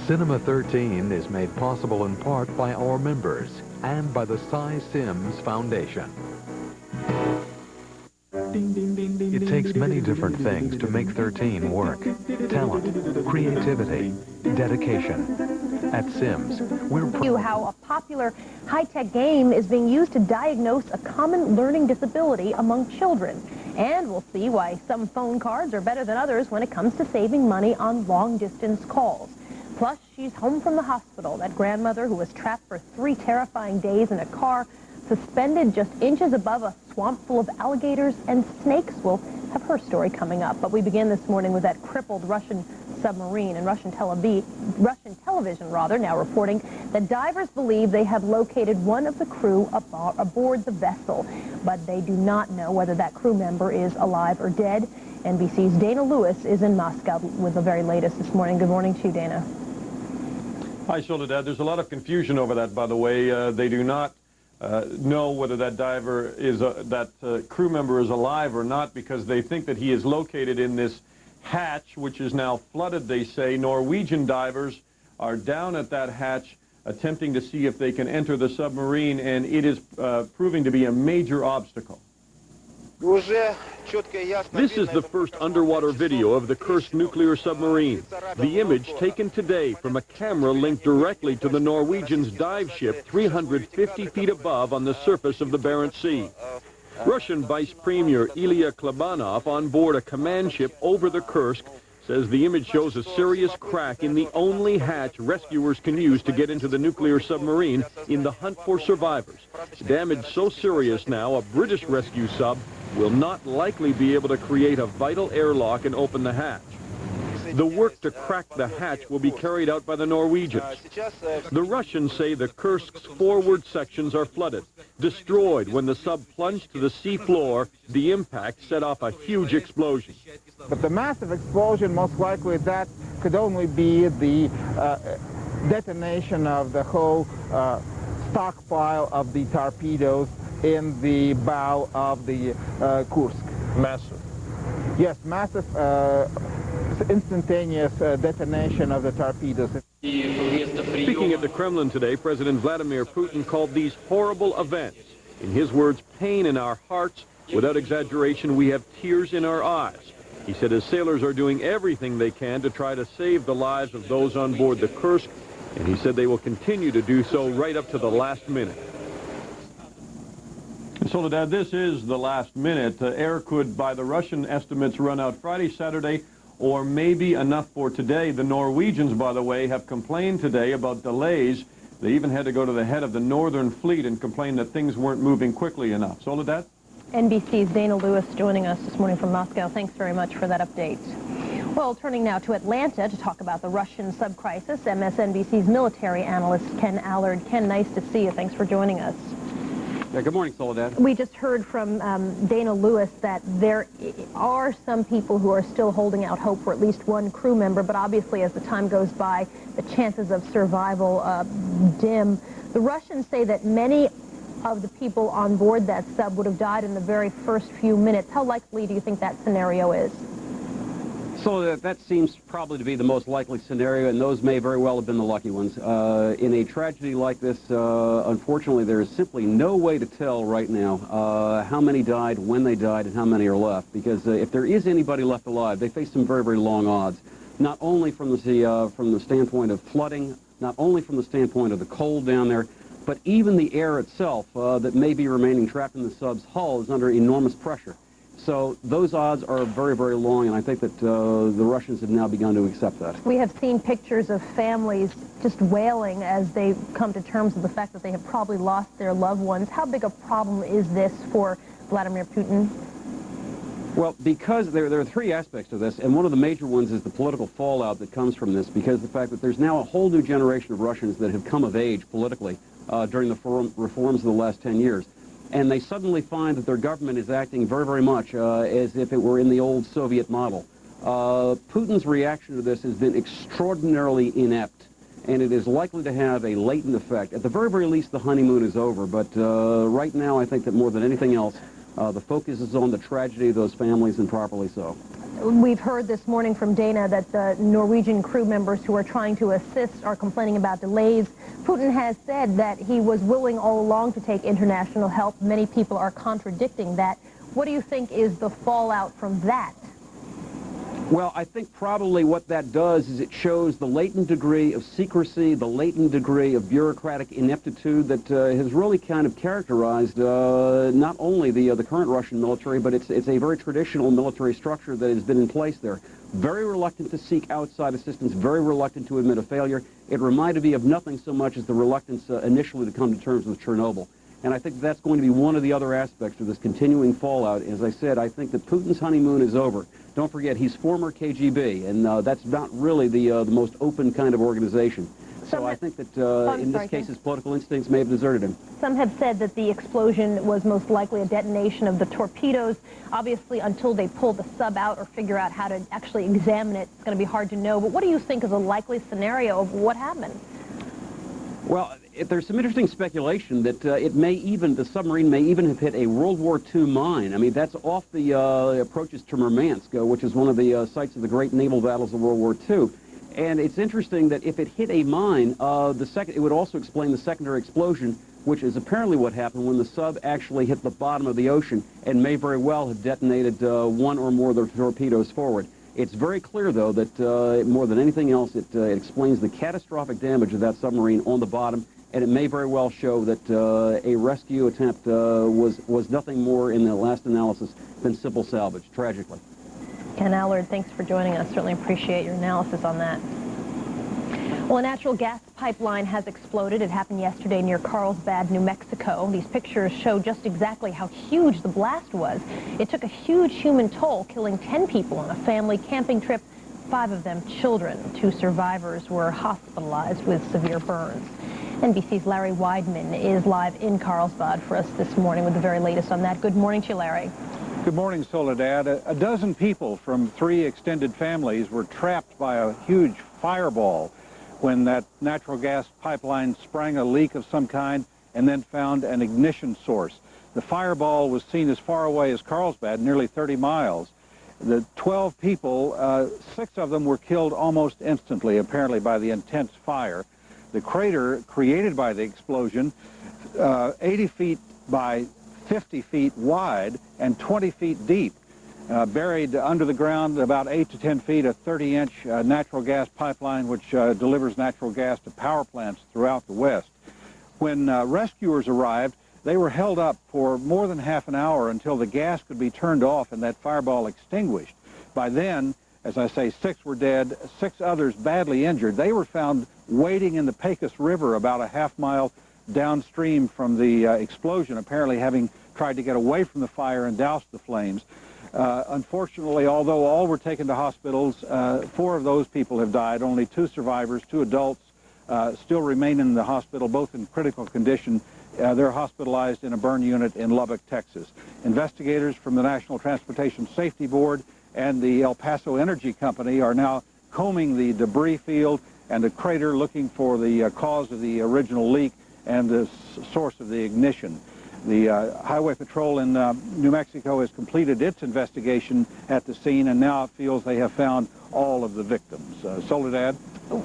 Cinema 13 is made possible in part by our members and by the Cy Sims Foundation. It takes many different things to make 13 work. Talent, creativity, dedication. At Sims, we're how a popular high-tech game is being used to diagnose a common learning disability among children. And we'll see why some phone cards are better than others when it comes to saving money on long-distance calls. Plus, she's home from the hospital. That grandmother who was trapped for 3 terrifying days in a car, suspended just inches above a swamp full of alligators and snakes. We'll have her story coming up. But we begin this morning with that crippled Russian submarine, and Russian television now reporting that divers believe they have located one of the crew aboard the vessel, but they do not know whether that crew member is alive or dead. NBC's Dana Lewis is in Moscow with the very latest this morning. Good morning to you, Dana. Hi, Soledad. There's a lot of confusion over that, by the way. They do not know whether that diver is crew member is alive or not, because they think that he is located in this hatch, which is now flooded, they say. Norwegian divers are down at that hatch attempting to see if they can enter the submarine, and it is proving to be a major obstacle. This is the first underwater video of the Kursk nuclear submarine. The image taken today from a camera linked directly to the Norwegians' dive ship 350 feet above on the surface of the Barents Sea. Russian Vice Premier Ilya Klebanov on board a command ship over the Kursk says the image shows a serious crack in the only hatch rescuers can use to get into the nuclear submarine in the hunt for survivors. Damage so serious now, a British rescue sub will not likely be able to create a vital airlock and open the hatch. The work to crack the hatch will be carried out by the Norwegians. The Russians say the Kursk's forward sections are flooded, destroyed when the sub plunged to the sea floor. The impact set off a huge explosion. But the massive explosion, most likely that could only be the detonation of the whole stockpile of the torpedoes in the bow of the Kursk. Massive. Yes, massive instantaneous detonation of the torpedoes. Speaking at the Kremlin today, President Vladimir Putin called these horrible events, in his words, pain in our hearts. Without exaggeration, we have tears in our eyes. He said his sailors are doing everything they can to try to save the lives of those on board the Kursk, and he said they will continue to do so right up to the last minute. Soledad, this is the last minute. Air could, by the Russian estimates, run out Friday, Saturday, or maybe enough for today. The Norwegians, by the way, have complained today about delays. They even had to go to the head of the Northern Fleet and complain that things weren't moving quickly enough. Soledad? NBC's Dana Lewis joining us this morning from Moscow. Thanks very much for that update. Well, turning now to Atlanta to talk about the Russian sub-crisis, MSNBC's military analyst Ken Allard. Ken, nice to see you. Thanks for joining us. Yeah, good morning, Soledad. We just heard from Dana Lewis that there are some people who are still holding out hope for at least one crew member, but obviously as the time goes by, the chances of survival dim. The Russians say that many of the people on board that sub would have died in the very first few minutes. How likely do you think that scenario is? So that seems probably to be the most likely scenario, and those may very well have been the lucky ones. In a tragedy like this, unfortunately, there is simply no way to tell right now how many died, when they died, and how many are left. Because if there is anybody left alive, they face some very, very long odds, not only from the standpoint of flooding, not only from the standpoint of the cold down there, but even the air itself that may be remaining trapped in the sub's hull is under enormous pressure. So those odds are very, very long, and I think that the Russians have now begun to accept that. We have seen pictures of families just wailing as they come to terms with the fact that they have probably lost their loved ones. How big a problem is this for Vladimir Putin? Well, because there are 3 aspects to this, and one of the major ones is the political fallout that comes from this, because the fact that there's now a whole new generation of Russians that have come of age politically during the reforms of the last 10 years. And they suddenly find that their government is acting very, very much as if it were in the old Soviet model. Putin's reaction to this has been extraordinarily inept, and it is likely to have a latent effect. At the very, very least, the honeymoon is over, but right now I think that more than anything else, the focus is on the tragedy of those families, and properly so. We've heard this morning from Dana that the Norwegian crew members who are trying to assist are complaining about delays. Putin has said that he was willing all along to take international help. Many people are contradicting that. What do you think is the fallout from that? Well, I think probably what that does is it shows the latent degree of secrecy, the latent degree of bureaucratic ineptitude that has really kind of characterized not only the current Russian military, but it's a very traditional military structure that has been in place there. Very reluctant to seek outside assistance, very reluctant to admit a failure. It reminded me of nothing so much as the reluctance initially to come to terms with Chernobyl. And I think that's going to be one of the other aspects of this continuing fallout. As I said, I think that Putin's honeymoon is over. Don't forget, he's former KGB, and that's not really the most open kind of organization. So I think that in this case, his political instincts may have deserted him. Some have said that the explosion was most likely a detonation of the torpedoes. Obviously, until they pull the sub out or figure out how to actually examine it, it's going to be hard to know. But what do you think is a likely scenario of what happened? Well, there's some interesting speculation that the submarine may even have hit a World War II mine. I mean, that's off the approaches to Murmansk, which is one of the sites of the great naval battles of World War II. And it's interesting that if it hit a mine, it would also explain the secondary explosion, which is apparently what happened when the sub actually hit the bottom of the ocean and may very well have detonated one or more of the torpedoes forward. It's very clear, though, that more than anything else, it explains the catastrophic damage of that submarine on the bottom, and it may very well show that a rescue attempt was nothing more in the last analysis than simple salvage, tragically. Ken Allard, thanks for joining us. Certainly appreciate your analysis on that. Well, a natural gas pipeline has exploded. It happened yesterday near Carlsbad, New Mexico. These pictures show just exactly how huge the blast was. It took a huge human toll, killing 10 people on a family camping trip, 5 of them children. 2 survivors were hospitalized with severe burns. NBC's Larry Weidman is live in Carlsbad for us this morning with the very latest on that. Good morning to you, Larry. Good morning, Soledad. A dozen people from 3 extended families were trapped by a huge fireball when that natural gas pipeline sprang a leak of some kind and then found an ignition source. The fireball was seen as far away as Carlsbad, nearly 30 miles. The 12 people, 6 of them were killed almost instantly, apparently by the intense fire. The crater created by the explosion, 80 feet by 50 feet wide and 20 feet deep. Buried under the ground about 8 to 10 feet, a 30-inch natural gas pipeline which delivers natural gas to power plants throughout the West. When rescuers arrived, they were held up for more than half an hour until the gas could be turned off and that fireball extinguished. By then, as I say, 6 were dead, 6 others badly injured. They were found wading in the Pecos River about a half-mile downstream from the explosion, apparently having tried to get away from the fire and douse the flames. Unfortunately, although all were taken to hospitals, 4 of those people have died. Only 2 survivors, 2 adults, still remain in the hospital, both in critical condition. They're hospitalized in a burn unit in Lubbock, Texas. Investigators from the National Transportation Safety Board and the El Paso Energy Company are now combing the debris field and the crater, looking for the cause of the original leak and the source of the ignition. The Highway Patrol in New Mexico has completed its investigation at the scene, and now it feels they have found all of the victims. Soledad?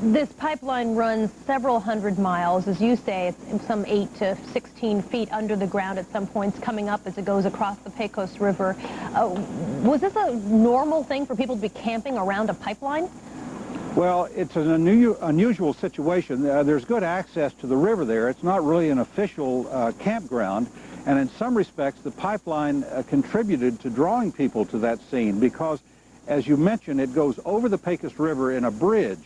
This pipeline runs several hundred miles. As you say, it's some 8 to 16 feet under the ground at some points, coming up as it goes across the Pecos River. Was this a normal thing for people to be camping around a pipeline? Well, it's an unusual situation. There's good access to the river there. It's not really an official campground. And in some respects, the pipeline contributed to drawing people to that scene because, as you mentioned, it goes over the Pecos River in a bridge.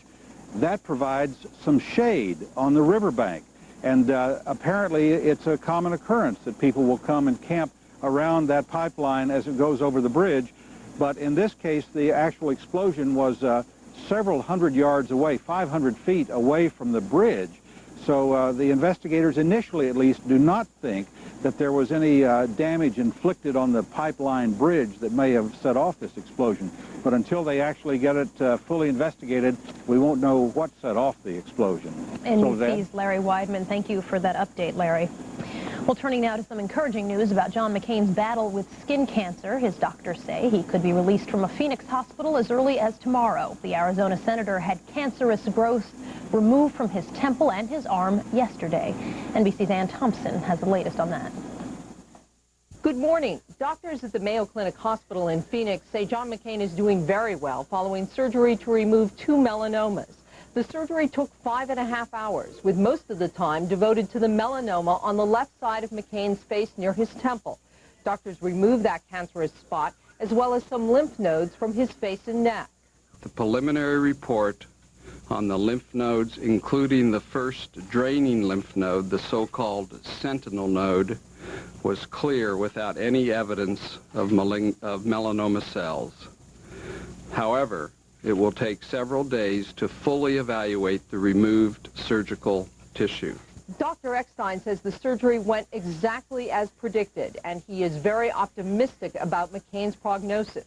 That provides some shade on the riverbank. And apparently, it's a common occurrence that people will come and camp around that pipeline as it goes over the bridge. But in this case, the actual explosion was several hundred yards away, 500 feet away from the bridge. So the investigators initially, at least, do not think that there was any damage inflicted on the pipeline bridge that may have set off this explosion. But until they actually get it fully investigated, we won't know what set off the explosion. NBC's Larry Weidman, thank you for that update, Larry. Well, turning now to some encouraging news about John McCain's battle with skin cancer. His doctors say he could be released from a Phoenix hospital as early as tomorrow. The Arizona senator had cancerous growths removed from his temple and his arm yesterday. NBC's Ann Thompson has the latest on that. Good morning. Doctors at the Mayo Clinic Hospital in Phoenix say John McCain is doing very well following surgery to remove 2 melanomas. The surgery took 5.5 hours, with most of the time devoted to the melanoma on the left side of McCain's face near his temple. Doctors removed that cancerous spot, as well as some lymph nodes from his face and neck. The preliminary report on the lymph nodes, including the first draining lymph node, the so-called sentinel node, was clear without any evidence of melanoma cells. However, it will take several days to fully evaluate the removed surgical tissue. Dr. Eckstein says the surgery went exactly as predicted, and he is very optimistic about McCain's prognosis.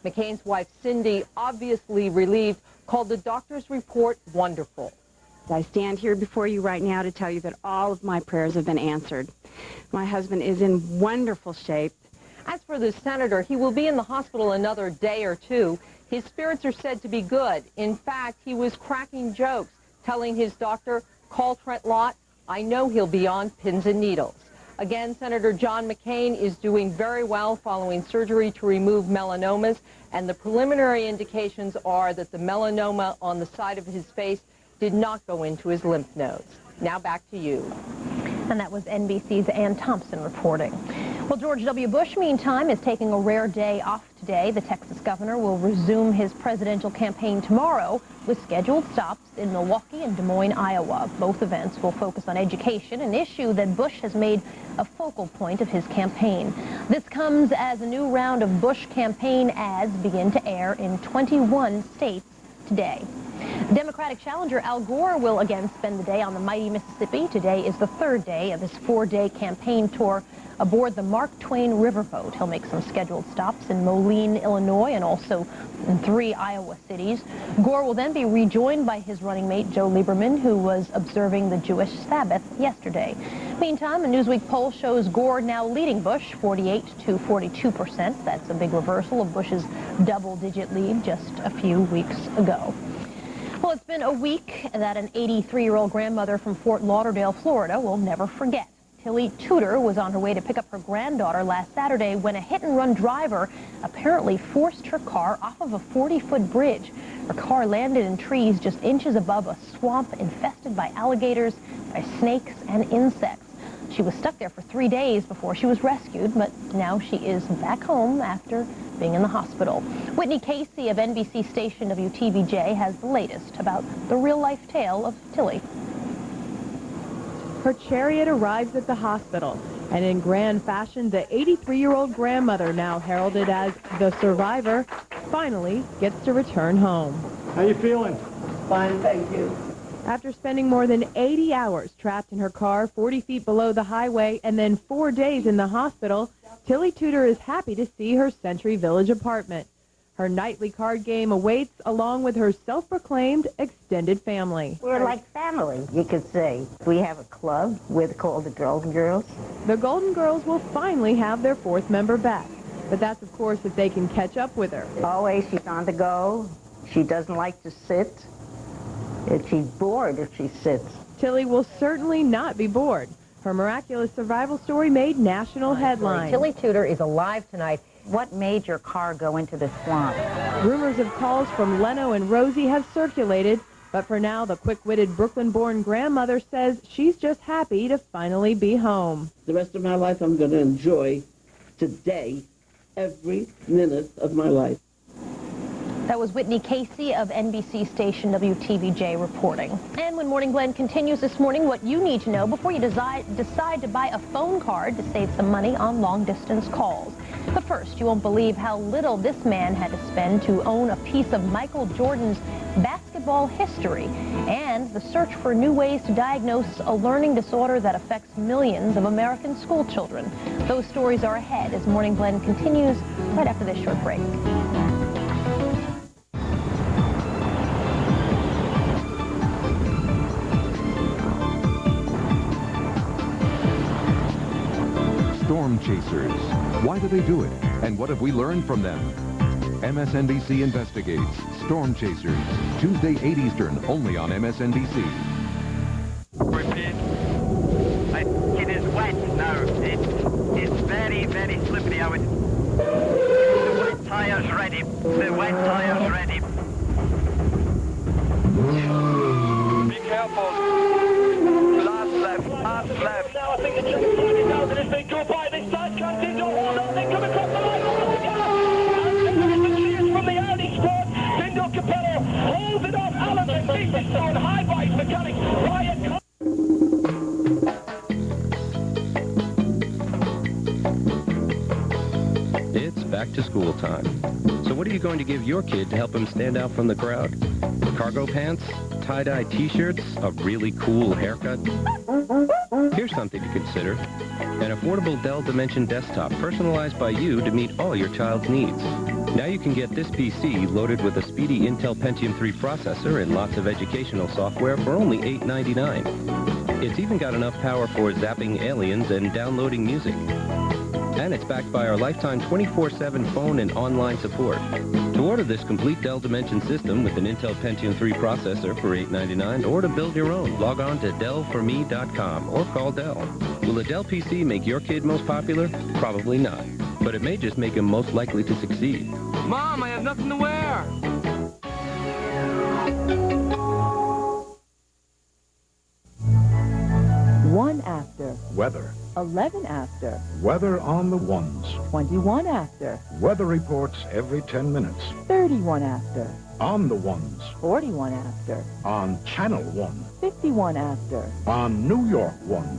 McCain's wife, Cindy, obviously relieved, called the doctor's report wonderful. I stand here before you right now to tell you that all of my prayers have been answered. My husband is in wonderful shape. As for the senator, he will be in the hospital another day or two. His spirits are said to be good. In fact, he was cracking jokes, telling his doctor, "Call Trent Lott. I know he'll be on pins and needles." Again, Senator John McCain is doing very well following surgery to remove melanomas, and the preliminary indications are that the melanoma on the side of his face did not go into his lymph nodes. Now back to you. And that was NBC's Ann Thompson reporting. Well, George W. Bush, meantime, is taking a rare day off today. The Texas governor will resume his presidential campaign tomorrow with scheduled stops in Milwaukee and Des Moines, Iowa. Both events will focus on education, an issue that Bush has made a focal point of his campaign. This comes as a new round of Bush campaign ads begin to air in 21 states today. Democratic challenger Al Gore will again spend the day on the mighty Mississippi. Today is the third day of his 4-day campaign tour aboard the Mark Twain riverboat. He'll make some scheduled stops in Moline, Illinois, and also in 3 Iowa cities. Gore will then be rejoined by his running mate Joe Lieberman, who was observing the Jewish Sabbath yesterday. Meantime, a Newsweek poll shows Gore now leading Bush 48 to 42%. That's a big reversal of Bush's double-digit lead just a few weeks ago. Well, it's been a week that an 83-year-old grandmother from Fort Lauderdale, Florida will never forget. Tilly Tudor was on her way to pick up her granddaughter last Saturday when a hit-and-run driver apparently forced her car off of a 40-foot bridge. Her car landed in trees just inches above a swamp infested by alligators, by snakes, and insects. She was stuck there for 3 days before she was rescued, but now she is back home after being in the hospital. Whitney Casey of NBC station WTVJ has the latest about the real-life tale of Tilly. Her chariot arrives at the hospital, and in grand fashion, the 83-year-old grandmother, now heralded as the survivor, finally gets to return home. How you feeling? Fine, thank you. After spending more than 80 hours trapped in her car 40 feet below the highway and then 4 days in the hospital, Tilly Tudor is happy to see her Century Village apartment. Her nightly card game awaits along with her self-proclaimed extended family. We're like family, you could say. We have a club called the Golden Girls. The Golden Girls will finally have their 4th member back. But that's, of course, if they can catch up with her. Always she's on the go. She doesn't like to sit. She's bored if she sits. Tilly will certainly not be bored. Her miraculous survival story made national headlines. Tilly Tudor is alive tonight. What made your car go into the swamp? Rumors of calls from Leno and Rosie have circulated, but for now, the quick-witted Brooklyn-born grandmother says she's just happy to finally be home. The rest of my life, I'm going to enjoy today, every minute of my life. That was Whitney Casey of NBC station WTVJ reporting. And when Morning Blend continues this morning, what you need to know before you decide to buy a phone card to save some money on long-distance calls. But first, you won't believe how little this man had to spend to own a piece of Michael Jordan's basketball history and the search for new ways to diagnose a learning disorder that affects millions of American school children. Those stories are ahead as Morning Blend continues right after this short break. chasers. Why do they do it? And what have we learned from them? MSNBC investigates Storm Chasers, Tuesday 8 Eastern, only on MSNBC. Repeat. It is wet. No, it's very, very slippery. The wet tire's ready. The wet tire's ready. Be careful. Last left, last left. Now I think the checkered flag is out and it's been caught by this side. Comes in, don't hold on, they come across the line. And the cheers from the Audi squad. Bindo Capello holds it off. Allen and Beavis on high by his mechanic. Ryan. It's back to school time. So what are you going to give your kid to help him stand out from the crowd? Cargo pants? Tie-dye t-shirts? A really cool haircut? Here's something to consider. An affordable Dell Dimension desktop personalized by you to meet all your child's needs. Now you can get this PC loaded with a speedy Intel Pentium 3 processor and lots of educational software for only $8.99. It's even got enough power for zapping aliens and downloading music. And it's backed by our lifetime 24/7 phone and online support. To order this complete Dell Dimension system with an Intel Pentium 3 processor for $8.99, or to build your own, log on to dellforme.com or call Dell. Will a Dell PC make your kid most popular? Probably not. But it may just make him most likely to succeed. Mom, I have nothing to wear. 1 after. Weather. 11 after. Weather on the ones. 21 after. Weather reports every 10 minutes. 31 after. On the ones. 41 after. On Channel 1. 51 after. On New York 1.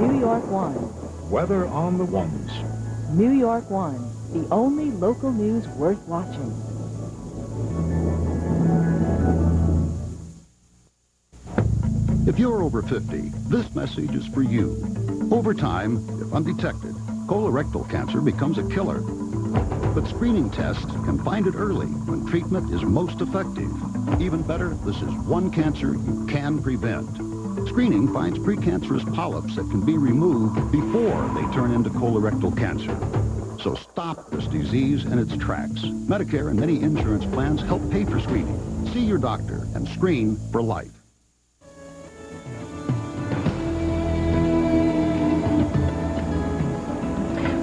New York 1. Weather on the ones. New York 1. The only local news worth watching. If you're over 50, this message is for you. Over time, if undetected, colorectal cancer becomes a killer. But screening tests can find it early when treatment is most effective. Even better, this is one cancer you can prevent. Screening finds precancerous polyps that can be removed before they turn into colorectal cancer. So stop this disease in its tracks. Medicare and many insurance plans help pay for screening. See your doctor and screen for life.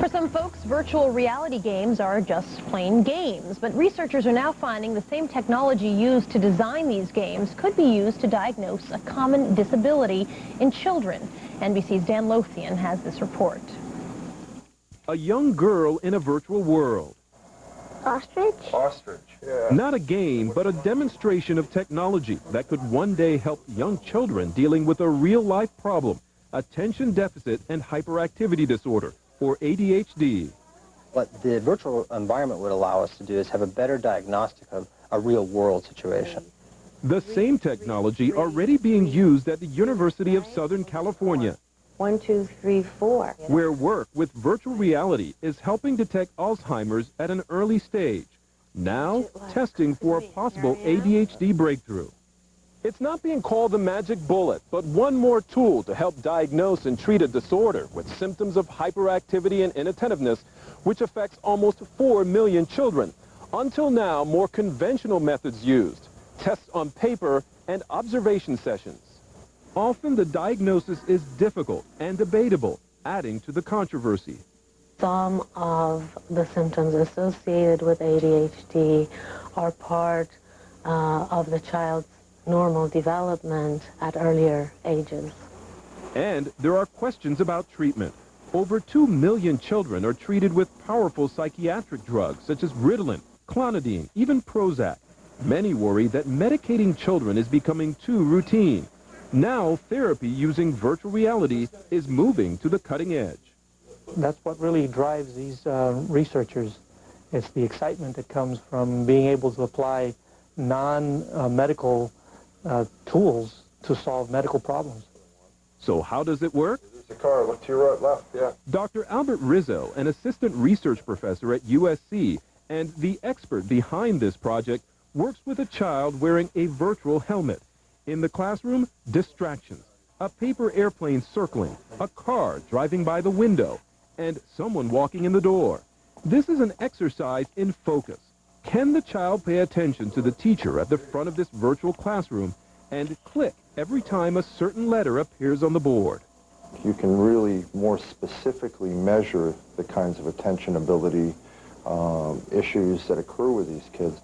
For some folks, virtual reality games are just plain games, but researchers are now finding the same technology used to design these games could be used to diagnose a common disability in children. NBC's Dan Lothian has this report. A young girl in a virtual world. Ostrich? Ostrich, yeah. Not a game, but a demonstration of technology that could one day help young children dealing with a real-life problem, attention deficit and hyperactivity disorder, or ADHD. What the virtual environment would allow us to do is have a better diagnostic of a real-world situation. The same technology already being used at the University of Southern California. 1, 2, 3, 4. Where work with virtual reality is helping detect Alzheimer's at an early stage. Now, testing for a possible ADHD breakthrough. It's not being called the magic bullet, but one more tool to help diagnose and treat a disorder with symptoms of hyperactivity and inattentiveness, which affects almost 4 million children. Until now, more conventional methods used, tests on paper and observation sessions. Often the diagnosis is difficult and debatable, adding to the controversy. Some of the symptoms associated with ADHD are part of the child's normal development at earlier ages. And there are questions about treatment. Over 2 million children are treated with powerful psychiatric drugs such as Ritalin, Clonidine, even Prozac. Many worry that medicating children is becoming too routine. Now, therapy using virtual reality is moving to the cutting edge. That's what really drives these researchers. It's the excitement that comes from being able to apply non-medical tools to solve medical problems. So how does it work? There's the car. Look to your right, left, yeah. Dr. Albert Rizzo, an assistant research professor at USC and the expert behind this project, works with a child wearing a virtual helmet. In the classroom, distractions, a paper airplane circling, a car driving by the window, and someone walking in the door. This is an exercise in focus. Can the child pay attention to the teacher at the front of this virtual classroom and click every time a certain letter appears on the board? You can really more specifically measure the kinds of attention ability issues that occur with these kids.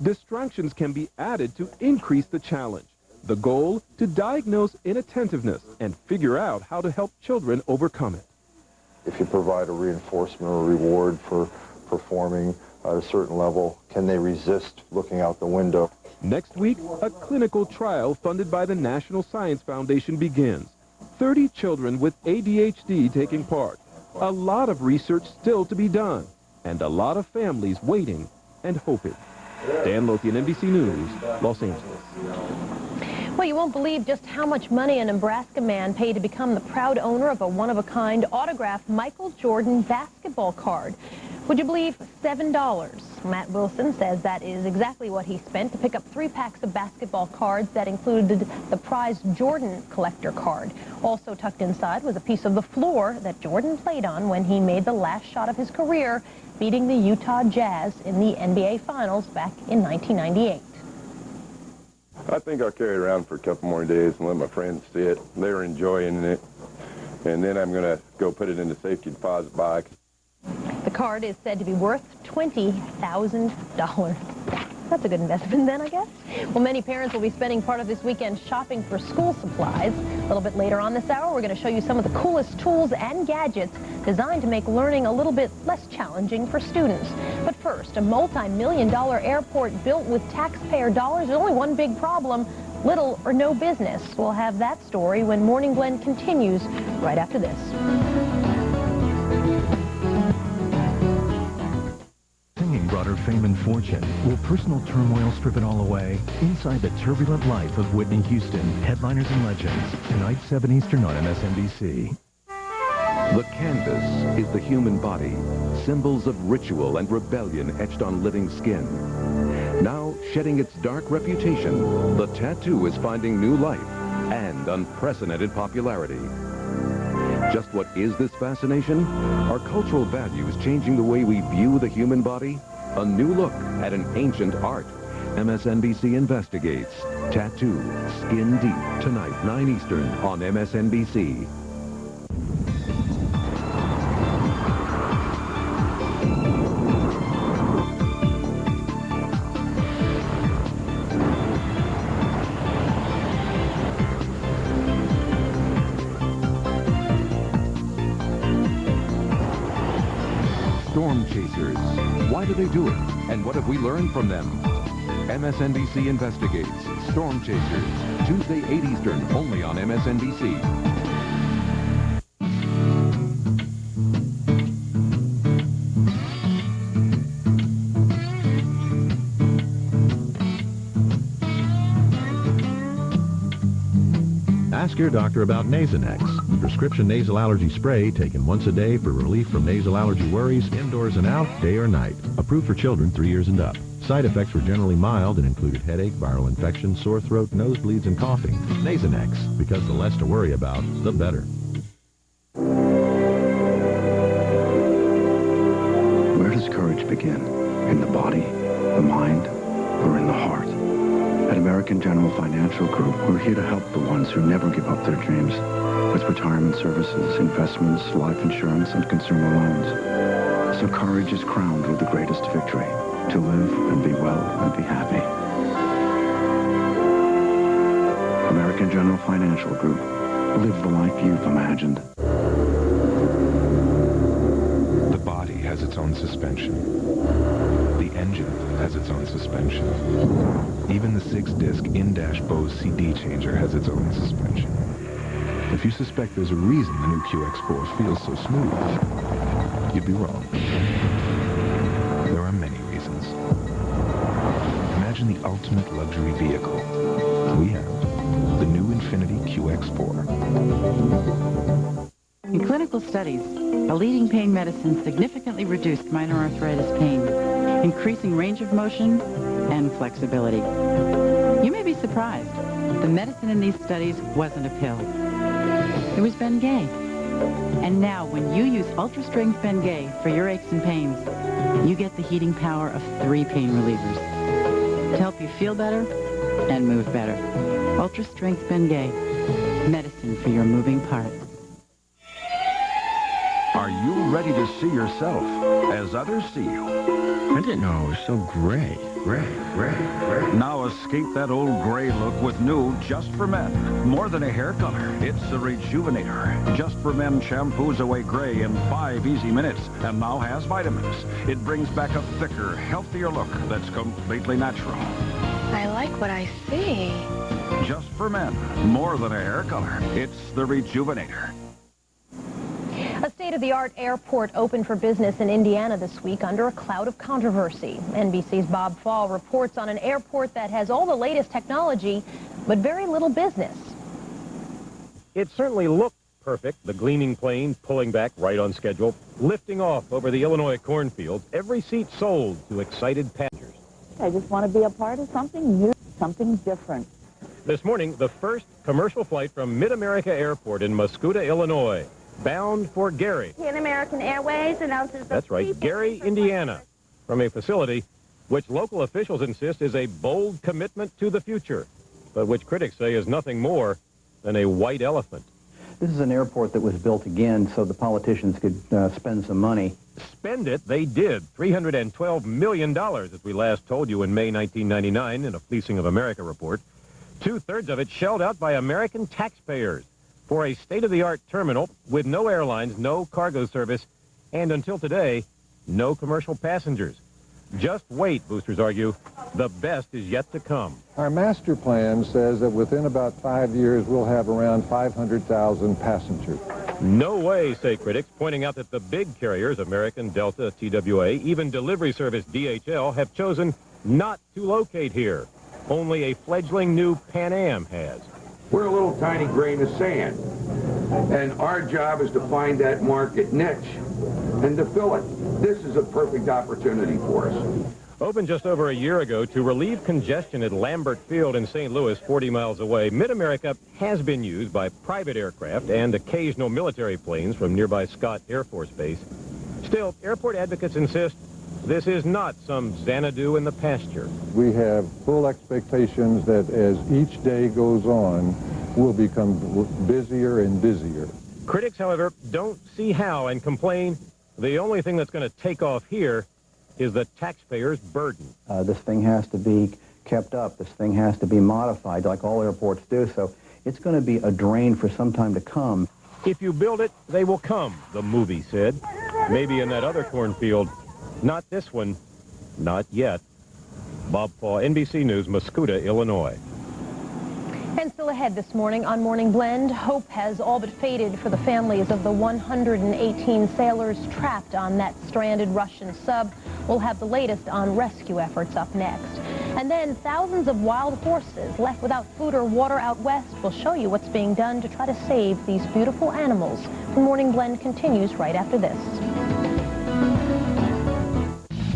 Distractions can be added to increase the challenge. The goal, to diagnose inattentiveness and figure out how to help children overcome it. If you provide a reinforcement or reward for performing at a certain level, can they resist looking out the window? Next week, a clinical trial funded by the National Science Foundation begins. 30 children with ADHD taking part. A lot of research still to be done, and a lot of families waiting and hoping. Dan Lothian, NBC News, Los Angeles. Well, you won't believe just how much money a Nebraska man paid to become the proud owner of a one-of-a-kind autographed Michael Jordan basketball card. Would you believe $7? Matt Wilson says that is exactly what he spent to pick up 3 packs of basketball cards that included the prized Jordan collector card. Also tucked inside was a piece of the floor that Jordan played on when he made the last shot of his career, beating the Utah Jazz in the NBA Finals back in 1998. I think I'll carry it around for a couple more days and let my friends see it. They're enjoying it. And then I'm going to go put it in the safety deposit box. The card is said to be worth $20,000. That's a good investment then, I guess. Well, many parents will be spending part of this weekend shopping for school supplies. A little bit later on this hour, we're going to show you some of the coolest tools and gadgets designed to make learning a little bit less challenging for students. But first, a multi-million-dollar airport built with taxpayer dollars. There's only one big problem: little or no business. We'll have that story when Morning Blend continues right after this. Brought her fame and fortune. Will personal turmoil strip it all away? Inside the turbulent life of Whitney Houston, Headliners and Legends. Tonight, 7 Eastern on MSNBC. The canvas is the human body, symbols of ritual and rebellion etched on living skin. Now, shedding its dark reputation, the tattoo is finding new life and unprecedented popularity. Just what is this fascination? Are cultural values changing the way we view the human body? A new look at an ancient art. MSNBC investigates. Tattoo, Skin Deep. Tonight, 9 Eastern on MSNBC. Storm chasers. Why do they do it? And what have we learned from them? MSNBC investigates. Storm chasers. Tuesday, 8 Eastern, only on MSNBC. Ask your doctor about Nasonex, prescription nasal allergy spray taken once a day for relief from nasal allergy worries, indoors and out, day or night. Approved for children 3 years and up. Side effects were generally mild and included headache, viral infection, sore throat, nosebleeds, and coughing. Nasonex, because the less to worry about, the better. Where does courage begin? In the body, the mind, or in the heart? At American General Financial Group, we're here to help the ones who never give up their dreams with retirement services, investments, life insurance, and consumer loans. So courage is crowned with the greatest victory, to live and be well and be happy. American General Financial Group. Live the life you've imagined. The body has its own suspension. The engine has its own suspension. Even the 6-disc in-dash Bose CD changer has its own suspension. If you suspect there's a reason the new QX4 feels so smooth, you'd be wrong. There are many reasons. Imagine the ultimate luxury vehicle. We have the new Infiniti QX4. In clinical studies, a leading pain medicine significantly reduced minor arthritis pain, increasing range of motion and flexibility. You may be surprised. The medicine in these studies wasn't a pill. It was Bengay, And now, when you use Ultra Strength Bengay for your aches and pains, you get the heating power of 3 pain relievers to help you feel better and move better. Ultra Strength Bengay, medicine for your moving parts. Are you ready to see yourself as others see you? I didn't know I was so gray. Now escape that old gray look with new Just for Men. More than a hair color, it's the Rejuvenator. Just for Men shampoos away gray in 5 easy minutes and now has vitamins. It brings back a thicker, healthier look that's completely natural. I like what I see. Just for Men. More than a hair color, it's the Rejuvenator. A state-of-the-art airport opened for business in Indiana this week under a cloud of controversy. NBC's Bob Fall reports on an airport that has all the latest technology, but very little business. It certainly looked perfect, the gleaming plane pulling back right on schedule, lifting off over the Illinois cornfields, every seat sold to excited passengers. I just want to be a part of something new, something different. This morning, the first commercial flight from Mid-America Airport in Muscuda, Illinois, bound for Gary. Pan American Airways announces the That's right, Gary, Indiana, from a facility which local officials insist is a bold commitment to the future, but which critics say is nothing more than a white elephant. This is an airport that was built again so the politicians could spend some money. Spend it, they did. $312 million, as we last told you in May 1999 in a Fleecing of America report. 2/3 of it shelled out by American taxpayers for a state-of-the-art terminal with no airlines, no cargo service, and until today, no commercial passengers. Just wait, boosters argue. The best is yet to come. Our master plan says that within about 5 years, we'll have around 500,000 passengers. No way, say critics, pointing out that the big carriers, American, Delta, TWA, even delivery service DHL, have chosen not to locate here. Only a fledgling new Pan Am has. We're a little tiny grain of sand, and our job is to find that market niche and to fill it. This is a perfect opportunity for us. Opened just over a year ago to relieve congestion at Lambert Field in St. Louis, 40 miles away, Mid-America has been used by private aircraft and occasional military planes from nearby Scott Air Force Base. Still, airport advocates insist this is not some Xanadu in the pasture. We have full expectations that as each day goes on, we'll become busier and busier. Critics, however, don't see how and complain the only thing that's going to take off here is the taxpayer's burden. This thing has to be kept up. This thing has to be modified like all airports do. So it's going to be a drain for some time to come. If you build it, they will come, the movie said. Maybe in that other cornfield. Not this one. Not yet. Bob Paul, NBC News, Muscuda, Illinois. And still ahead this morning on Morning Blend, hope has all but faded for the families of the 118 sailors trapped on that stranded Russian sub. We'll have the latest on rescue efforts up next. And then thousands of wild horses left without food or water out west. We'll show you what's being done to try to save these beautiful animals. The Morning Blend continues right after this.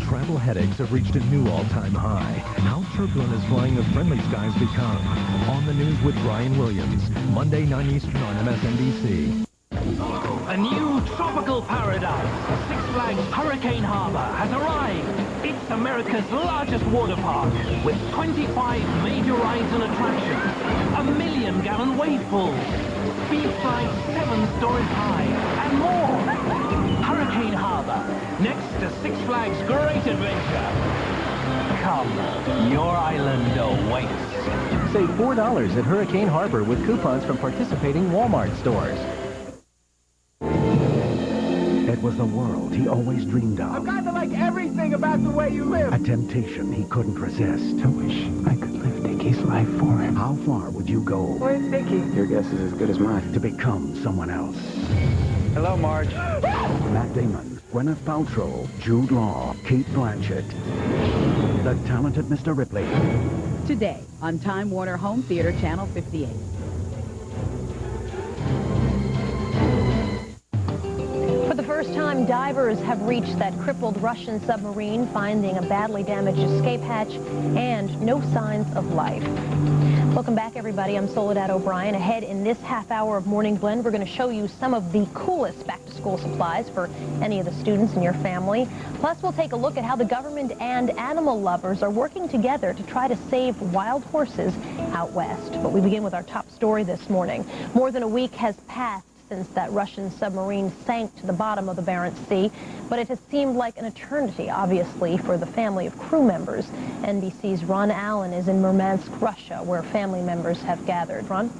Travel headaches have reached a new all-time high. How turbulent is flying the friendly skies become? On the news with Brian Williams, Monday 9 Eastern on MSNBC. A new tropical paradise, Six Flags Hurricane Harbor, has arrived. It's America's largest water park with 25 major rides and attractions, a 1 million-gallon wave pool, speed slides 7 stories high, and more. Hurricane Harbor, next to Six Flags Great Adventure. Come, your island awaits. Save $4 at Hurricane Harbor with coupons from participating Walmart stores. It was the world he always dreamed of. I've got to like everything about the way you live. A temptation he couldn't resist. I wish I could live Dicky's life for him. How far would you go? Where's Dicky? Your guess is as good as mine. To become someone else. Hello, Marge. Matt Damon, Gwyneth Paltrow, Jude Law, Kate Blanchett, the talented Mr. Ripley. Today on Time Warner Home Theater Channel 58. For the first first time, divers have reached that crippled Russian submarine, finding a badly damaged escape hatch and no signs of life. Welcome back, everybody. I'm Soledad O'Brien. Ahead in this half hour of Morning Blend, we're going to show you some of the coolest back-to-school supplies for any of the students in your family. Plus, we'll take a look at how the government and animal lovers are working together to try to save wild horses out west. But we begin with our top story this morning. More than a week has passed since that Russian submarine sank to the bottom of the Barents Sea, but it has seemed like an eternity, obviously, for the family of crew members. NBC's Ron Allen is in Murmansk, Russia, where family members have gathered. Ron?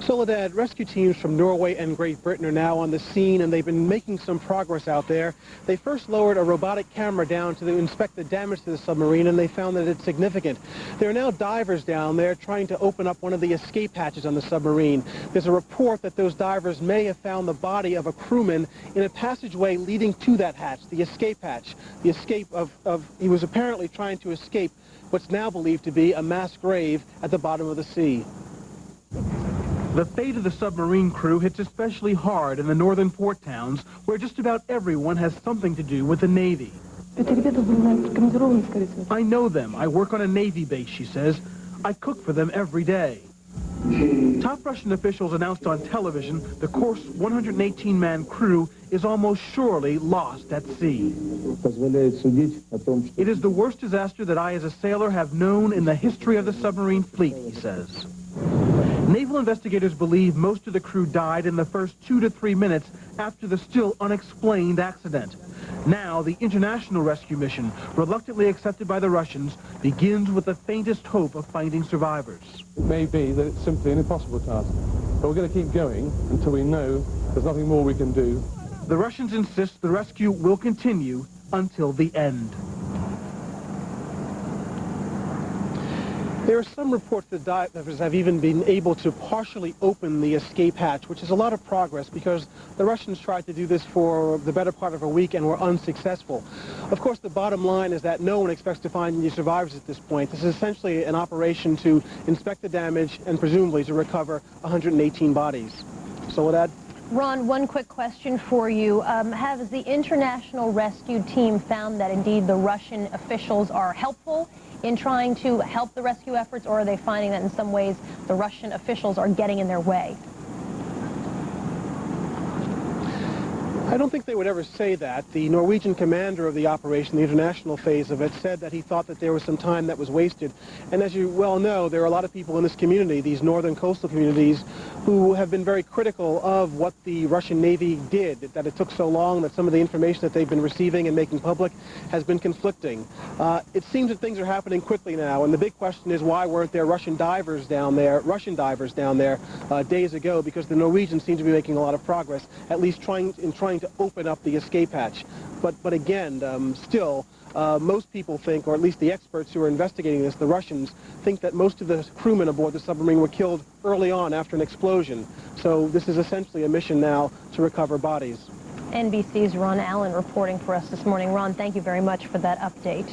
Soledad, rescue teams from Norway and Great Britain are now on the scene, and they've been making some progress out there. They first lowered a robotic camera down to inspect the damage to the submarine, and they found that it's significant. There are now divers down there trying to open up one of the escape hatches on the submarine. There's a report that those divers may have found the body of a crewman in a passageway leading to that hatch, the escape hatch. The escape he was apparently trying to escape what's now believed to be a mass grave at the bottom of the sea. The fate of the submarine crew hits especially hard in the northern port towns, where just about everyone has something to do with the Navy. I know them. I work on a Navy base, she says. I cook for them every day. Top Russian officials announced on television the course 118-man crew is almost surely lost at sea. It is the worst disaster that I as a sailor have known in the history of the submarine fleet, he says. Naval investigators believe most of the crew died in the first 2 to 3 minutes after the still unexplained accident. Now, the international rescue mission, reluctantly accepted by the Russians, begins with the faintest hope of finding survivors. It may be that it's simply an impossible task, but we're going to keep going until we know there's nothing more we can do. The Russians insist the rescue will continue until the end. There are some reports that divers have even been able to partially open the escape hatch, which is a lot of progress because the Russians tried to do this for the better part of a week and were unsuccessful. Of course, the bottom line is that no one expects to find any survivors at this point. This is essentially an operation to inspect the damage and presumably to recover 118 bodies. Soledad? Ron, one quick question for you. Has the international rescue team found that indeed the Russian officials are helpful in trying to help the rescue efforts, or are they finding that in some ways the Russian officials are getting in their way? I don't think they would ever say that. The Norwegian commander of the operation, the international phase of it, said that he thought that there was some time that was wasted. And as you well know, there are a lot of people in this community, these northern coastal communities, who have been very critical of what the Russian Navy did, that it took so long, that some of the information that they've been receiving and making public has been conflicting. It seems that things are happening quickly now, and the big question is why weren't there Russian divers down there days ago, because the Norwegians seem to be making a lot of progress, at least trying to open up the escape hatch. But again, still, most people think, or at least the experts who are investigating this, the Russians, think that most of the crewmen aboard the submarine were killed early on after an explosion. So this is essentially a mission now to recover bodies. NBC's Ron Allen reporting for us this morning. Ron, thank you very much for that update.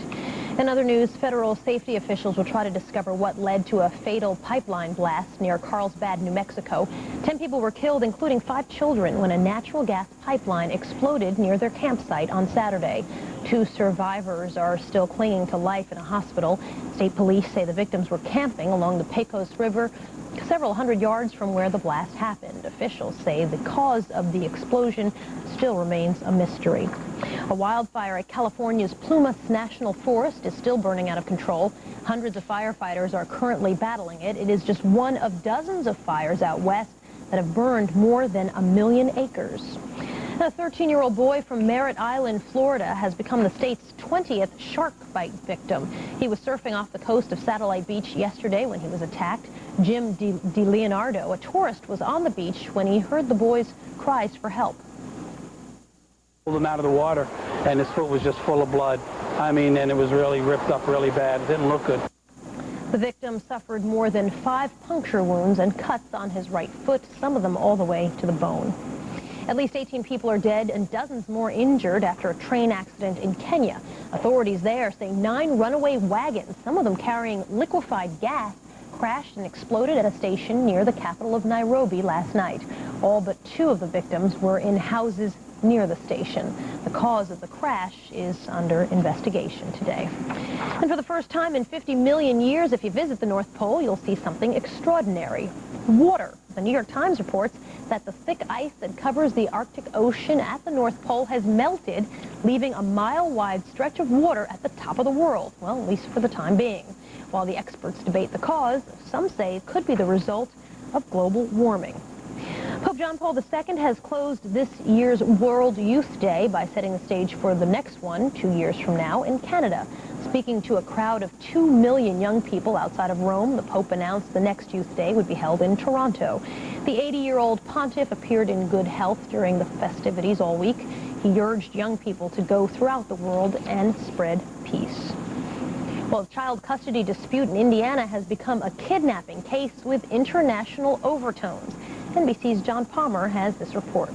In other news, federal safety officials will try to discover what led to a fatal pipeline blast near Carlsbad, New Mexico. 10 people were killed, including 5 children, when a natural gas pipeline exploded near their campsite on Saturday. 2 survivors are still clinging to life in a hospital. State police say the victims were camping along the Pecos River, several hundred yards from where the blast happened. Officials say the cause of the explosion still remains a mystery. A wildfire at California's Plumas National Forest is still burning out of control. Hundreds of firefighters are currently battling it. It is just one of dozens of fires out west that have burned more than 1 million acres. A 13-year-old boy from Merritt Island, Florida, has become the state's 20th shark bite victim. He was surfing off the coast of Satellite Beach yesterday when he was attacked. Jim DeLeonardo, a tourist, was on the beach when he heard the boy's cries for help. Pulled him out of the water, and his foot was just full of blood. I mean, and it was really ripped up really bad. It didn't look good. The victim suffered more than 5 puncture wounds and cuts on his right foot, some of them all the way to the bone. At least 18 people are dead and dozens more injured after a train accident in Kenya. Authorities there say 9 runaway wagons, some of them carrying liquefied gas, crashed and exploded at a station near the capital of Nairobi last night. All but 2 of the victims were in houses near the station. The cause of the crash is under investigation today. And for the first time in 50 million years, if you visit the North Pole, you'll see something extraordinary. Water. The New York Times reports that the thick ice that covers the Arctic Ocean at the North Pole has melted, leaving a mile-wide stretch of water at the top of the world. Well, at least for the time being. While the experts debate the cause, some say it could be the result of global warming. Pope John Paul II has closed this year's World Youth Day by setting the stage for the next one 2 years from now in Canada. Speaking to a crowd of 2 million young people outside of Rome, the Pope announced the next Youth Day would be held in Toronto. The 80-year-old pontiff appeared in good health during the festivities all week. He urged young people to go throughout the world and spread peace. Well, a child custody dispute in Indiana has become a kidnapping case with international overtones. NBC's John Palmer has this report.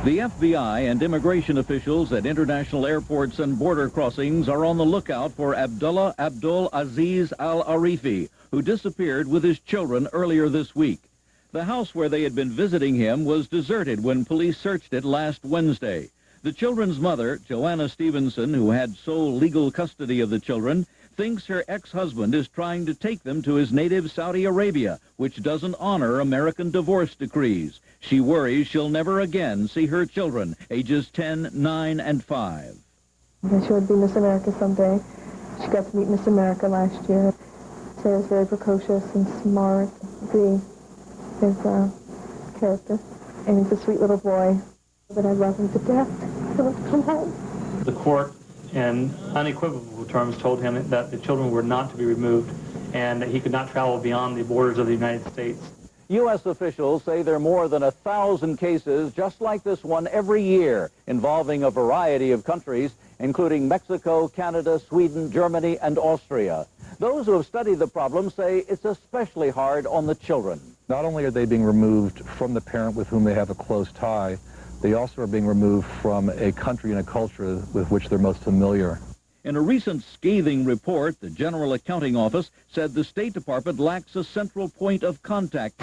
The FBI and immigration officials at international airports and border crossings are on the lookout for Abdullah Abdul Aziz Al-Arifi, who disappeared with his children earlier this week. The house where they had been visiting him was deserted when police searched it last Wednesday. The children's mother, Joanna Stevenson, who had sole legal custody of the children, thinks her ex-husband is trying to take them to his native Saudi Arabia, which doesn't honor American divorce decrees. She worries she'll never again see her children, ages 10, 9, and 5. She would be Miss America someday. She got to meet Miss America last year. She was very precocious and smart. His character. And he's a sweet little boy. But I love him to death. I want to come home. The court, in unequivocal terms, told him that the children were not to be removed and that he could not travel beyond the borders of the United States. U.S. officials say there are more than 1,000 cases just like this one every year involving a variety of countries, including Mexico, Canada, Sweden, Germany, and Austria. Those who have studied the problem say it's especially hard on the children. Not only are they being removed from the parent with whom they have a close tie, they also are being removed from a country and a culture with which they're most familiar. In a recent scathing report, the General Accounting Office said the State Department lacks a central point of contact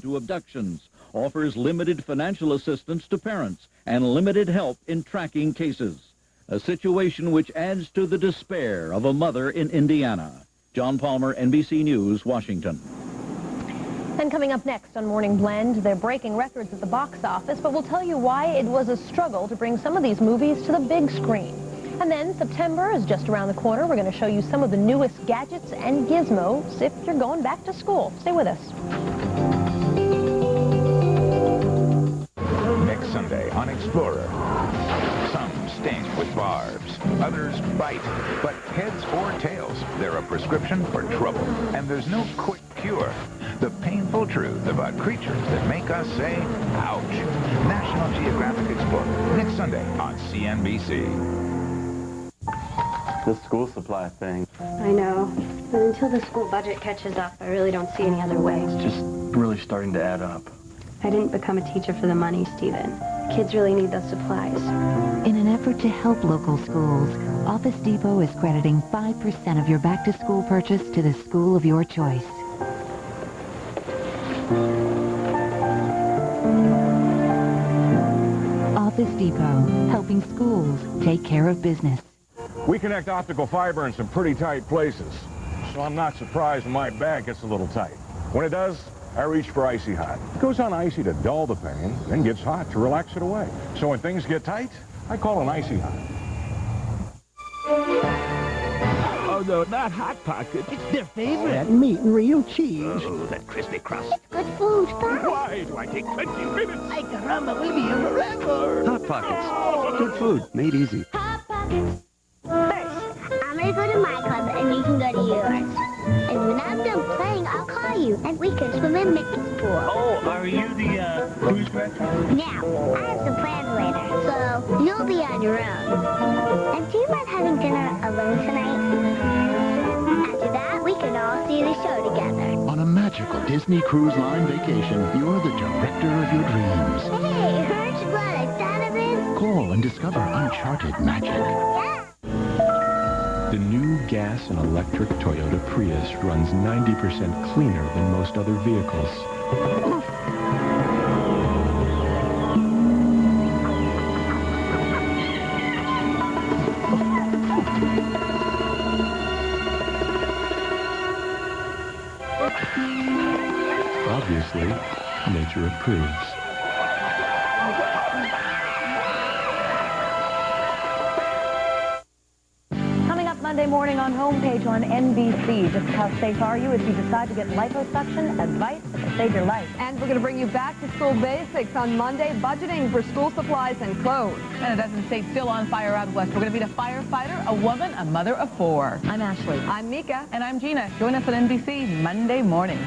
to abductions, offers limited financial assistance to parents, and limited help in tracking cases. A situation which adds to the despair of a mother in Indiana. John Palmer, NBC News, Washington. And coming up next on Morning Blend, they're breaking records at the box office, but we'll tell you why it was a struggle to bring some of these movies to the big screen. And then September is just around the corner. We're going to show you some of the newest gadgets and gizmos if you're going back to school. Stay with us. Next Sunday on Explorer. Some sting with barbs, others bite, but heads or tails, they're a prescription for trouble. And there's no quick cure. The painful truth about creatures that make us say, ouch. National Geographic Explorer, next Sunday on CNBC. This school supply thing. I know. But until the school budget catches up, I really don't see any other way. It's just really starting to add up. I didn't become a teacher for the money, Stephen. Kids really need those supplies. In an effort to help local schools, Office Depot is crediting 5% of your back-to-school purchase to the school of your choice. Office Depot, helping schools take care of business. We connect optical fiber in some pretty tight places, so I'm not surprised when my bag gets a little tight. When it does, I reach for Icy Hot. It goes on icy to dull the pain, then gets hot to relax it away. So when things get tight, I call an Icy Hot. Oh, no, not Hot Pockets. It's their favorite. Oh, that meat and real cheese. Oh, that crispy crust. Good food, Pop. Why do I take 20 minutes? Ay, caramba, we'll be here forever. Hot Pockets. Good food, made easy. Hot Pockets. First, I'm going to go to my club and you can go to yours. And when I'm done playing, I'll call you and we can swim in Mickey's pool. Oh, are you the cruise director? Now, I have some plans later, so you'll be on your own. And do you mind having dinner alone tonight? After that, we can all see the show together. On a magical Disney Cruise Line vacation, you're the director of your dreams. Hey, heard you like Donovan? Call and discover uncharted magic. Yeah. The new gas and electric Toyota Prius runs 90% cleaner than most other vehicles. Obviously, nature approves. Coming up Monday morning on Homepage on NBC, just how safe are you if you decide to get liposuction? Advice that will save your life. And we're going to bring you back to school basics on Monday, budgeting for school supplies and clothes. And it doesn't stay still on fire out west. We're going to meet a firefighter, a woman, a mother of 4. I'm Ashley. I'm Mika. And I'm Gina. Join us on NBC Monday morning.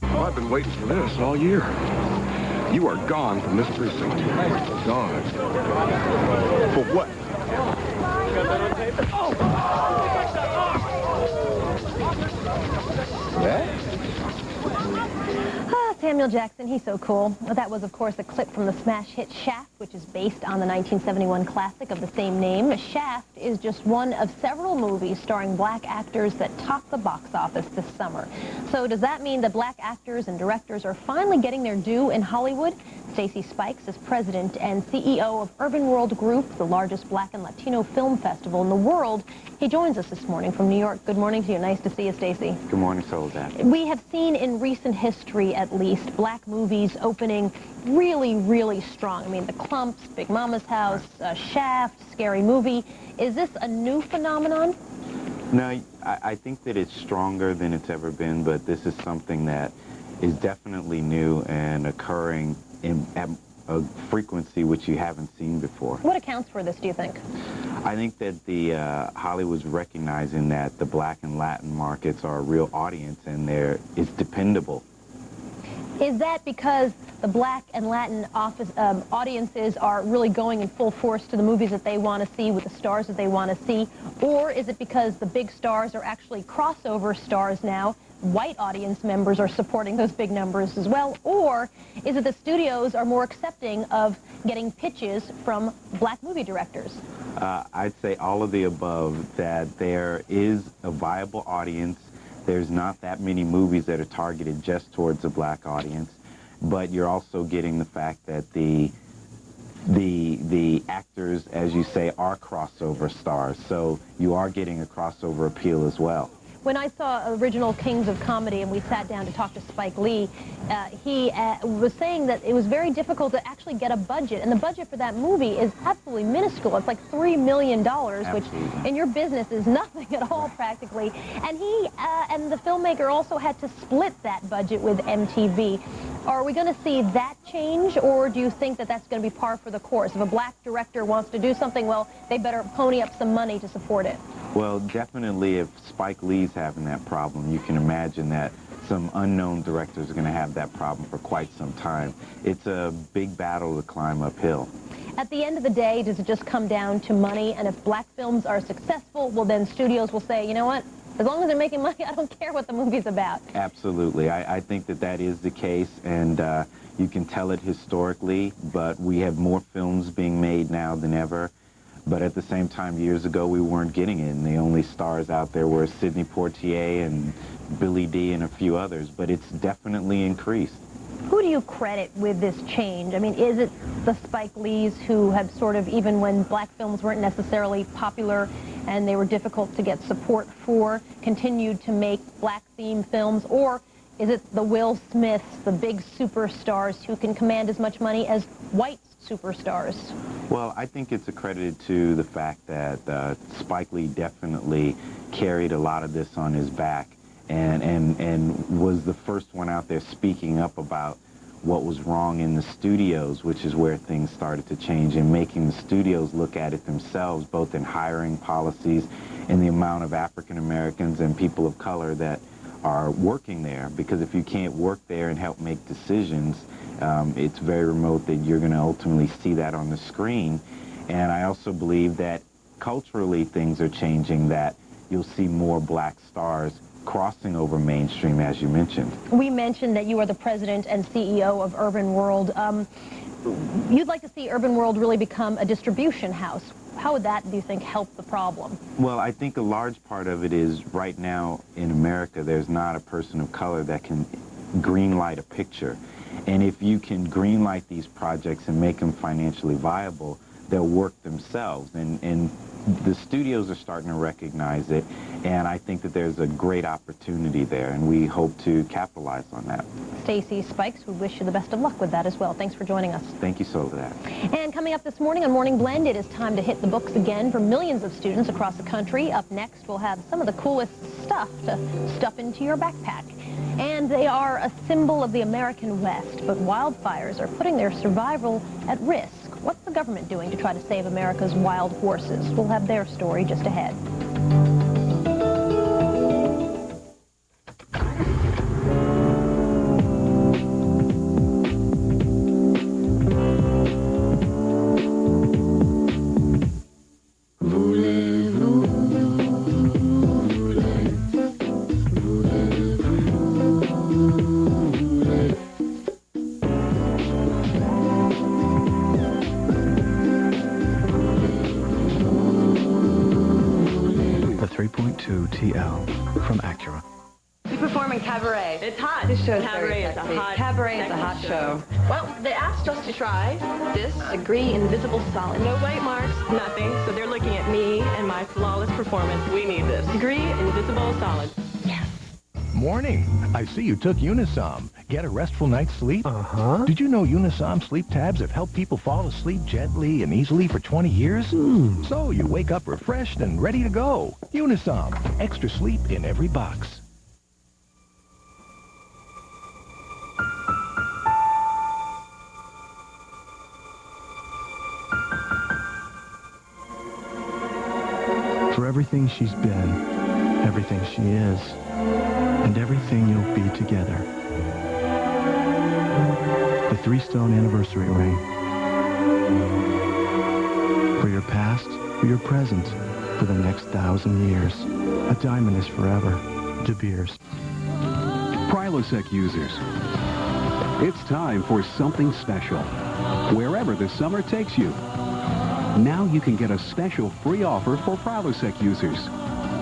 Oh, I've been waiting for this all year. You are gone from this precinct. Gone. For what? Samuel Jackson, he's so cool. Well, that was, of course, a clip from the smash hit Shaft, which is based on the 1971 classic of the same name. Shaft is just one of several movies starring black actors that topped the box office this summer. So does that mean that black actors and directors are finally getting their due in Hollywood? Stacey Spikes is president and CEO of Urban World Group, the largest black and Latino film festival in the world. He joins us this morning from New York. Good morning to you. Nice to see you, Stacey. Good morning, Soledad. We have seen in recent history, at least, black movies opening really, really strong. I mean, The Clumps, Big Mama's House, Shaft, Scary Movie. Is this a new phenomenon? No, I think that it's stronger than it's ever been, but this is something that is definitely new and occurring at a frequency which you haven't seen before. What accounts for this, do you think? I think that the Hollywood's recognizing that the black and Latin markets are a real audience and it's dependable. Is that because the black and Latin audiences are really going in full force to the movies that they want to see with the stars that they want to see? Or is it because the big stars are actually crossover stars now? White audience members are supporting those big numbers as well? Or is it the studios are more accepting of getting pitches from black movie directors? I'd say all of the above, that there is a viable audience. There's not that many movies that are targeted just towards a black audience, but you're also getting the fact that the actors, as you say, are crossover stars, so you are getting a crossover appeal as well. When I saw original Kings of Comedy and we sat down to talk to Spike Lee, he was saying that it was very difficult to actually get a budget. And the budget for that movie is absolutely minuscule. It's like $3 million, which in your business is nothing at all practically. And he and the filmmaker also had to split that budget with MTV. Are we going to see that change, or do you think that that's going to be par for the course? If a black director wants to do something, well, they better pony up some money to support it. Well, definitely if Spike Lee's having that problem, you can imagine that some unknown directors are going to have that problem for quite some time. It's a big battle to climb uphill. At the end of the day, does it just come down to money? And if black films are successful, well, then studios will say, you know what? As long as they're making money, I don't care what the movie's about. Absolutely. I think that that is the case, and you can tell it historically, but we have more films being made now than ever. But at the same time, years ago, we weren't getting it, and the only stars out there were Sidney Poitier and Billy Dee and a few others, but it's definitely increased. Who do you credit with this change? I mean, is it the Spike Lees who have sort of, even when black films weren't necessarily popular and they were difficult to get support for, continued to make black-themed films? Or is it the Will Smiths, the big superstars who can command as much money as white superstars? Well, I think it's accredited to the fact that Spike Lee definitely carried a lot of this on his back and was the first one out there speaking up about what was wrong in the studios, which is where things started to change, and making the studios look at it themselves, both in hiring policies and the amount of African Americans and people of color that are working there. Because if you can't work there and help make decisions, it's very remote that you're going to ultimately see that on the screen. And I also believe that culturally things are changing, that you'll see more black stars crossing over mainstream, as you mentioned. We mentioned that you are the president and CEO of Urban World. You'd like to see Urban World really become a distribution house. How would that, do you think, help the problem? Well, I think a large part of it is right now in America, there's not a person of color that can green light a picture. And if you can green light these projects and make them financially viable, they'll work themselves. And the studios are starting to recognize it, and I think that there's a great opportunity there, and we hope to capitalize on that. Stacey Spikes, we wish you the best of luck with that as well. Thanks for joining us. Thank you so for that. And coming up this morning on Morning Blend, it is time to hit the books again for millions of students across the country. Up next, we'll have some of the coolest stuff to stuff into your backpack. And they are a symbol of the American West, but wildfires are putting their survival at risk. What's the government doing to try to save America's wild horses? We'll have their story just ahead. From Acura. We perform in cabaret. It's hot. This show's cabaret is a hot. Cabaret is a hot show. Well, they asked us to try this Agree Invisible Solid. No white marks, nothing. So they're looking at me and my flawless performance. We need this. Agree Invisible Solid. Yes. Morning. I see you took Unisom. Get a restful night's sleep? Uh-huh. Did you know Unisom sleep tabs have helped people fall asleep gently and easily for 20 years? So you wake up refreshed and ready to go. Unisom. Extra sleep in every box. For everything she's been, everything she is, and everything you'll be together. The 3-stone anniversary ring. For your past, for your present, for the next 1,000 years. A diamond is forever. De Beers. Prilosec users, it's time for something special. Wherever the summer takes you. Now you can get a special free offer for Prilosec users.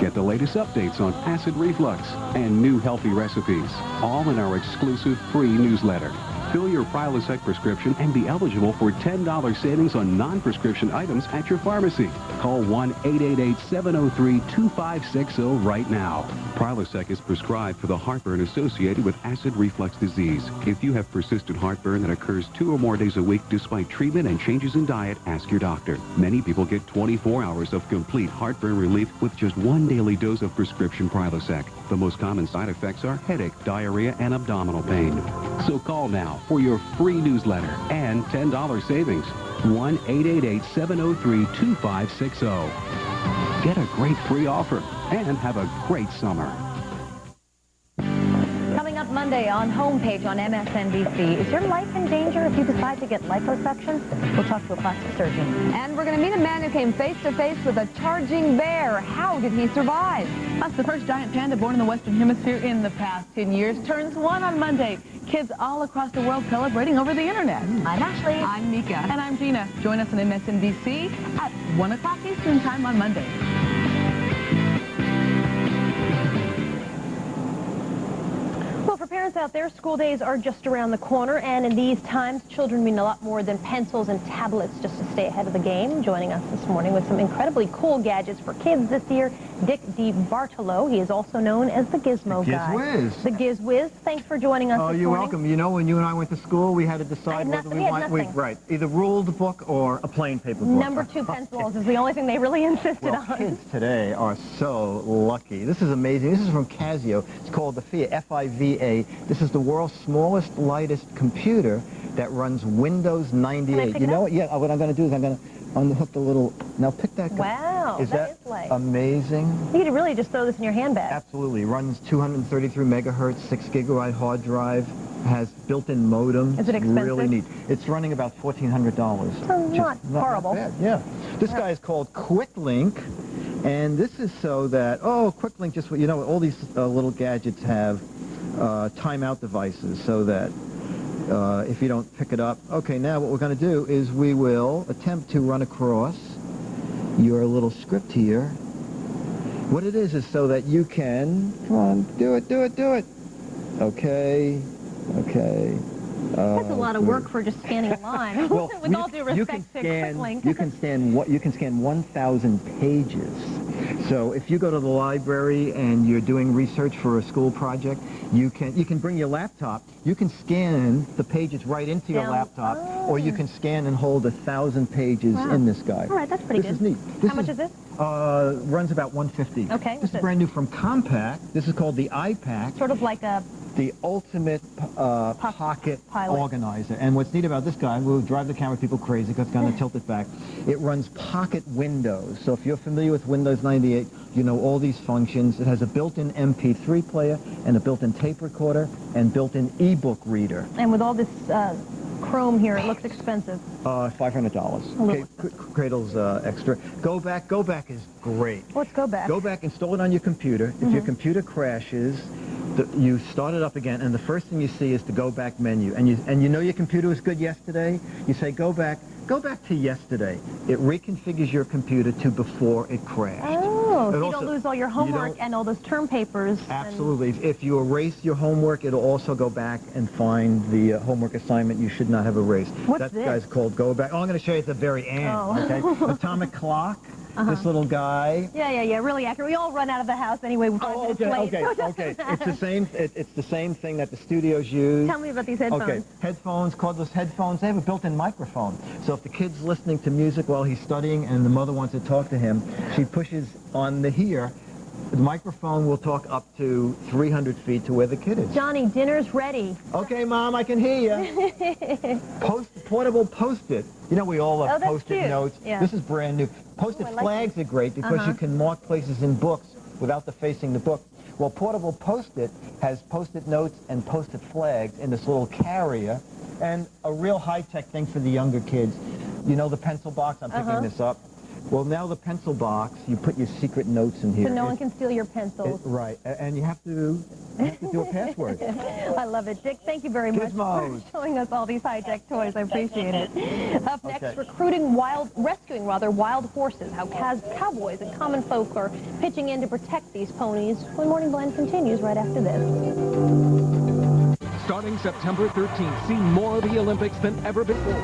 Get the latest updates on acid reflux and new healthy recipes, all in our exclusive free newsletter. Fill your Prilosec prescription and be eligible for $10 savings on non-prescription items at your pharmacy. Call 1-888-703-2560 right now. Prilosec is prescribed for the heartburn associated with acid reflux disease. If you have persistent heartburn that occurs 2 or more days a week despite treatment and changes in diet, ask your doctor. Many people get 24 hours of complete heartburn relief with just 1 daily dose of prescription Prilosec. The most common side effects are headache, diarrhea, and abdominal pain. So call now for your free newsletter and $10 savings. 1-888-703-2560. Get a great free offer and have a great summer. Coming up Monday on Homepage on MSNBC, is your life in danger if you decide to get liposuction? We'll talk to a plastic surgeon. And we're going to meet a man who came face-to-face with a charging bear. How did he survive? Plus, the first giant panda born in the Western Hemisphere in the past 10 years turns 1 on Monday. Kids all across the world celebrating over the internet. I'm Ashley. I'm Mika. And I'm Gina. Join us on MSNBC at 1 o'clock Eastern Time on Monday. Well, for parents out there, school days are just around the corner, and in these times, children mean a lot more than pencils and tablets just to stay ahead of the game. Joining us this morning with some incredibly cool gadgets for kids this year, Dick DeBartolo. He is also known as the Gizmo Guy. Gizwiz. The Gizwiz. Thanks for joining us this morning. Oh, you're welcome. You know, when you and I went to school, we had to decide whether we want, right, either ruled book or a plain paper book. Number 2 pencils is the only thing they really insisted on. Kids today are so lucky. This is amazing. This is from Casio. It's called the FIA, F-I-V-A. This is the world's smallest, lightest computer that runs Windows 98. You know what? Yeah, what I'm going to do is I'm going to unhook the little... Now pick that... Wow, is that light. Amazing? You could really just throw this in your handbag. Absolutely. Runs 233 megahertz, 6 gigabyte hard drive, has built-in modem. Is it expensive? Really neat. It's running about $1,400. So not horrible. Not bad. Yeah. This guy is called QuickLink, and this is so that... Oh, QuickLink just... You know, all these little gadgets have timeout devices so that if you don't pick it up... Okay, now what we're going to do is we will attempt to run across your little script here. What it is so that you can, come on, do it. Okay. That's a lot of work for just scanning a line. Well, With all due respect to QuickLink. You can scan 1,000 pages. So if you go to the library and you're doing research for a school project, you can bring your laptop. You can scan the pages right into your laptop, or you can scan and hold 1,000 pages in this guy. All right, that's pretty good. This is neat. How much is this? Runs about $150. Okay. This is brand new from Compaq. This is called the iPack. Sort of like a... The ultimate pocket organizer. And what's neat about this guy, we'll drive the camera people crazy because it's going to tilt it back. It runs pocket Windows. So if you're familiar with Windows 98, you know all these functions. It has a built-in MP3 player and a built-in tape recorder and built-in ebook reader. And with all this chrome here, it looks expensive. $500. Okay, Cradle's extra. Go back is great. What's Go Back? Go Back, install it on your computer. If your computer crashes, you start it up again, and the first thing you see is the Go Back menu. And you know your computer was good yesterday? You say Go Back to yesterday. It reconfigures your computer to before it crashed. Oh, so you don't lose all your homework and all those term papers. Absolutely. If you erase your homework, it'll also go back and find the homework assignment you should not have erased. What's that guy's called Go Back. Oh, I'm going to show you at the very end. Oh. Okay? Atomic Clock. This little guy. Yeah, really accurate. We all run out of the house anyway. Okay. It's the same. It's the same thing that the studios use. Tell me about these headphones. Okay, headphones, cordless headphones. They have a built-in microphone. So if the kid's listening to music while he's studying and the mother wants to talk to him, she pushes on the here. The microphone will talk up to 300 feet to where the kid is. Johnny, dinner's ready. Okay, Mom, I can hear you. Portable Post-it. You know, we all love Post-it notes. Yeah. This is brand new. Post-it flags are great because you can mark places in books without facing the book. Well, Portable Post-it has Post-it notes and Post-it flags in this little carrier, and a real high-tech thing for the younger kids. You know the pencil box? I'm picking this up. Well, now the pencil box, you put your secret notes in here. So no one can steal your pencils. Right, and you have to do a password. I love it. Dick, thank you very much for showing us all these high-tech toys. I appreciate it. Up next, rescuing wild horses, how cowboys and common folk are pitching in to protect these ponies. When Morning Blend continues right after this. Starting September 13th, see more of the Olympics than ever before.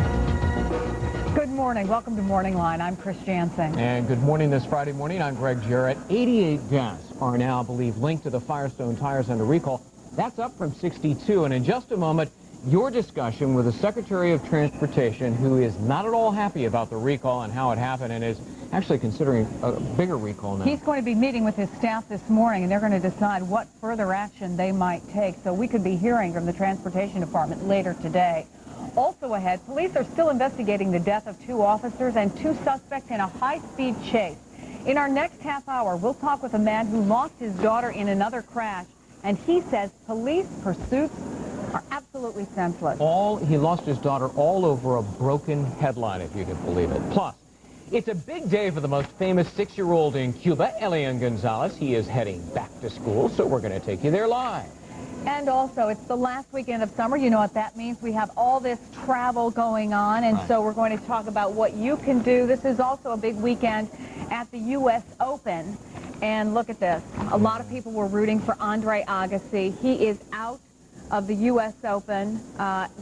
Good morning. Welcome to Morning Line. I'm Chris Jansen. And good morning this Friday morning. I'm Greg Jarrett. 88 deaths are now believed linked to the Firestone tires under recall. That's up from 62. And in just a moment, your discussion with the Secretary of Transportation, who is not at all happy about the recall and how it happened and is actually considering a bigger recall now. He's going to be meeting with his staff this morning, and they're going to decide what further action they might take. So we could be hearing from the Transportation Department later today. Also ahead, police are still investigating the death of 2 officers and 2 suspects in a high-speed chase. In our next half hour, we'll talk with a man who lost his daughter in another crash, and he says police pursuits are absolutely senseless. He lost his daughter all over a broken headline, if you can believe it. Plus, it's a big day for the most famous 6-year-old in Cuba, Elian Gonzalez. He is heading back to school, so we're going to take you there live. And also, it's the last weekend of summer. You know what that means. We have all this travel going on, and so we're going to talk about what you can do. This is also a big weekend at the U.S. Open. And look at this. A lot of people were rooting for Andre Agassi. He is out of the U.S. Open,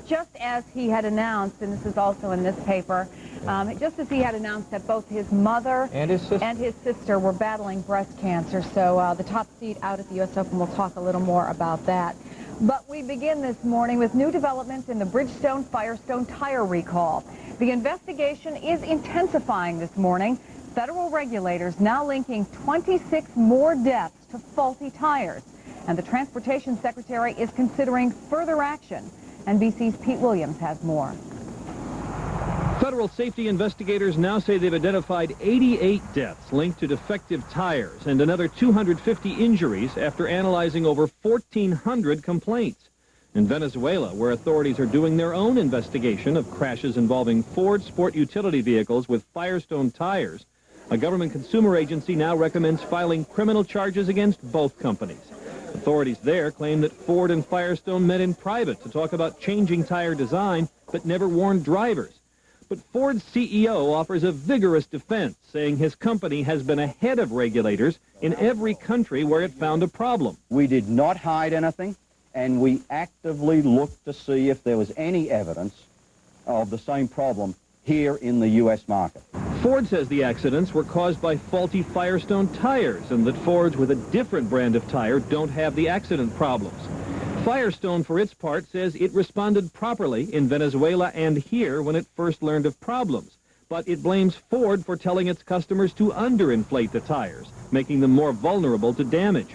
just as he had announced, and this is also in this paper, just as he had announced that both his mother and his sister were battling breast cancer. So the top seed out at the U.S. Open, we'll talk a little more about that. But we begin this morning with new developments in the Bridgestone-Firestone tire recall. The investigation is intensifying this morning. Federal regulators now linking 26 more deaths to faulty tires. And the Transportation Secretary is considering further action. NBC's Pete Williams has more. Federal safety investigators now say they've identified 88 deaths linked to defective tires and another 250 injuries after analyzing over 1,400 complaints. In Venezuela, where authorities are doing their own investigation of crashes involving Ford sport utility vehicles with Firestone tires, a government consumer agency now recommends filing criminal charges against both companies. Authorities there claim that Ford and Firestone met in private to talk about changing tire design, but never warned drivers. But Ford's CEO offers a vigorous defense, saying his company has been ahead of regulators in every country where it found a problem. We did not hide anything, and we actively looked to see if there was any evidence of the same problem here in the U.S. market. Ford says the accidents were caused by faulty Firestone tires and that Fords with a different brand of tire don't have the accident problems. Firestone, for its part, says it responded properly in Venezuela and here when it first learned of problems. But it blames Ford for telling its customers to underinflate the tires, making them more vulnerable to damage.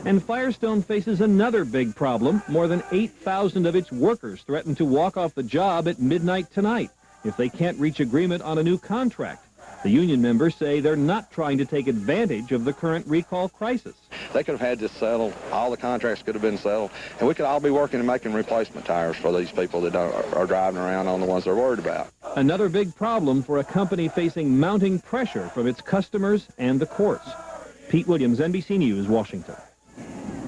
And Firestone faces another big problem. More than 8,000 of its workers threaten to walk off the job at midnight tonight if they can't reach agreement on a new contract. The union members say they're not trying to take advantage of the current recall crisis. They could have had this settled. All the contracts could have been settled, and we could all be working and making replacement tires for these people that are driving around on the ones they're worried about. Another big problem for a company facing mounting pressure from its customers and the courts. Pete Williams, NBC News, Washington.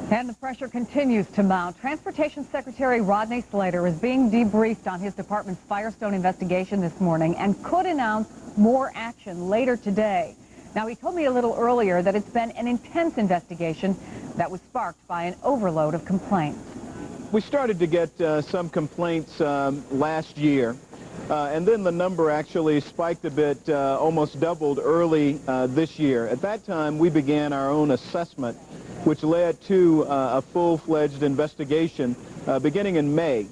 And the pressure continues to mount. Transportation Secretary Rodney Slater is being debriefed on his department's Firestone investigation this morning and could announce more action later today. Now, he told me a little earlier that it's been an intense investigation that was sparked by an overload of complaints. We started to get some complaints last year, and then the number actually spiked a bit, almost doubled early this year. At that time, we began our own assessment, which led to a full-fledged investigation beginning in May.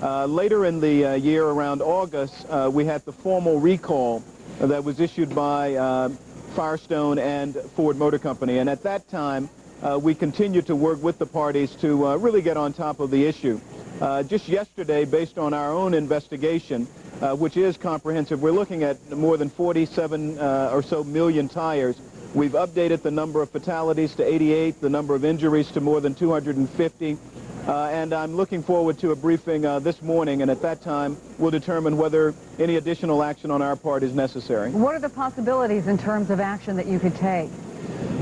Later in the year, around August, we had the formal recall that was issued by Firestone and Ford Motor Company. And at that time, we continued to work with the parties to really get on top of the issue. Just yesterday, based on our own investigation, which is comprehensive, we're looking at more than 47 or so million tires. We've updated the number of fatalities to 88, the number of injuries to more than 250. And I'm looking forward to a briefing this morning, and at that time, we'll determine whether any additional action on our part is necessary. What are the possibilities in terms of action that you could take?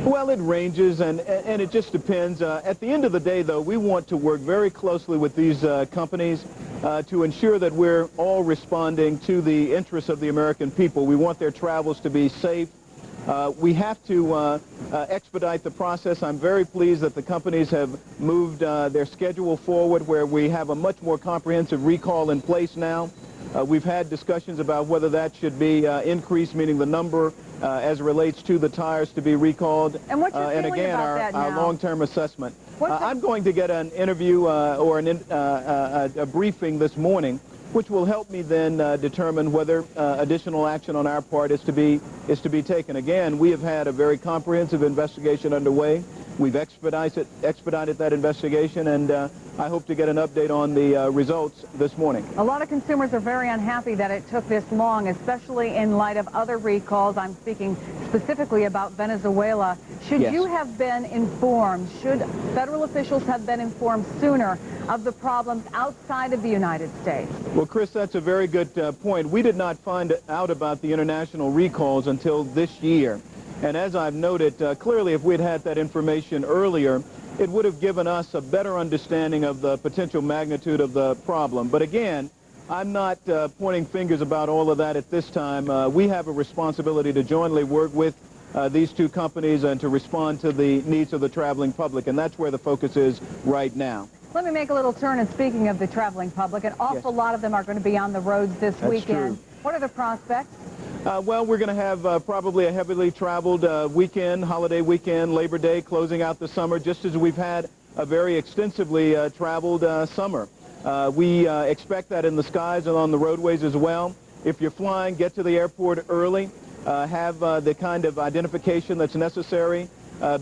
Well, it ranges, and it just depends. At the end of the day, though, we want to work very closely with these companies to ensure that we're all responding to the interests of the American people. We want their travels to be safe. We have to expedite the process. I'm very pleased that the companies have moved their schedule forward where we have a much more comprehensive recall in place now. We've had discussions about whether that should be increased, meaning the number as it relates to the tires to be recalled. And what's your feeling again, about that our now? long-term assessment. I'm going to get an interview or a briefing this morning, which will help me then determine whether additional action on our part is to be taken. Again, we have had a very comprehensive investigation underway. We've expedited that investigation, and I hope to get an update on the results this morning. A lot of consumers are very unhappy that it took this long, especially in light of other recalls. I'm speaking specifically about Venezuela. Should Yes. you have been informed, should federal officials have been informed sooner of the problems outside of the United States? Well, Chris, that's a very good point. We did not find out about the international recalls until this year. And as I've noted, clearly if we'd had that information earlier, it would have given us a better understanding of the potential magnitude of the problem. But again, I'm not pointing fingers about all of that at this time. We have a responsibility to jointly work with these two companies and to respond to the needs of the traveling public, and that's where the focus is right now. Let me make a little turn, and speaking of the traveling public, an awful lot of them are going to be on the roads this That's weekend. true. What are the prospects? Well, we're going to have probably a heavily traveled weekend, holiday weekend, Labor Day, closing out the summer, just as we've had a very extensively traveled summer. We expect that in the skies and on the roadways as well. If you're flying, get to the airport early, have the kind of identification that's necessary.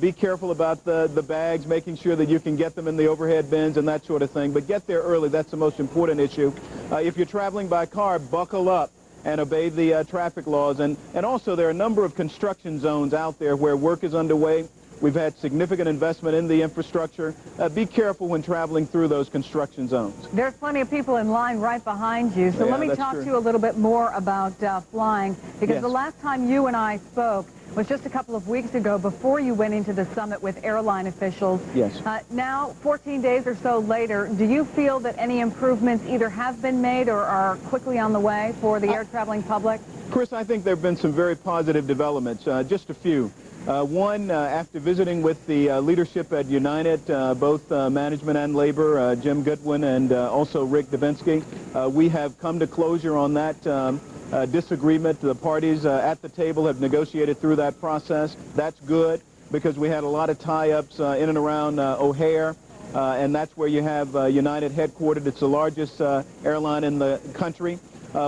Be careful about the bags, making sure that you can get them in the overhead bins and that sort of thing. But get there early. That's the most important issue. If you're traveling by car, buckle up and obey the traffic laws. And also, there are a number of construction zones out there where work is underway. We've had significant investment in the infrastructure. Be careful when traveling through those construction zones. There's plenty of people in line right behind you. So Yeah, let me that's talk true. to you a little bit more about flying, because Yes. the last time you and I spoke, was just a couple of weeks ago before you went into the summit with airline officials. Yes. Now, 14 days or so later, do you feel that any improvements either have been made or are quickly on the way for the air traveling public? Chris, I think there have been some very positive developments, just a few. One, after visiting with the leadership at United, both management and labor, Jim Goodwin and also Rick Davinsky, we have come to closure on that disagreement. The parties at the table have negotiated through that process. That's good because we had a lot of tie-ups in and around O'Hare, and that's where you have United headquartered. It's the largest airline in the country.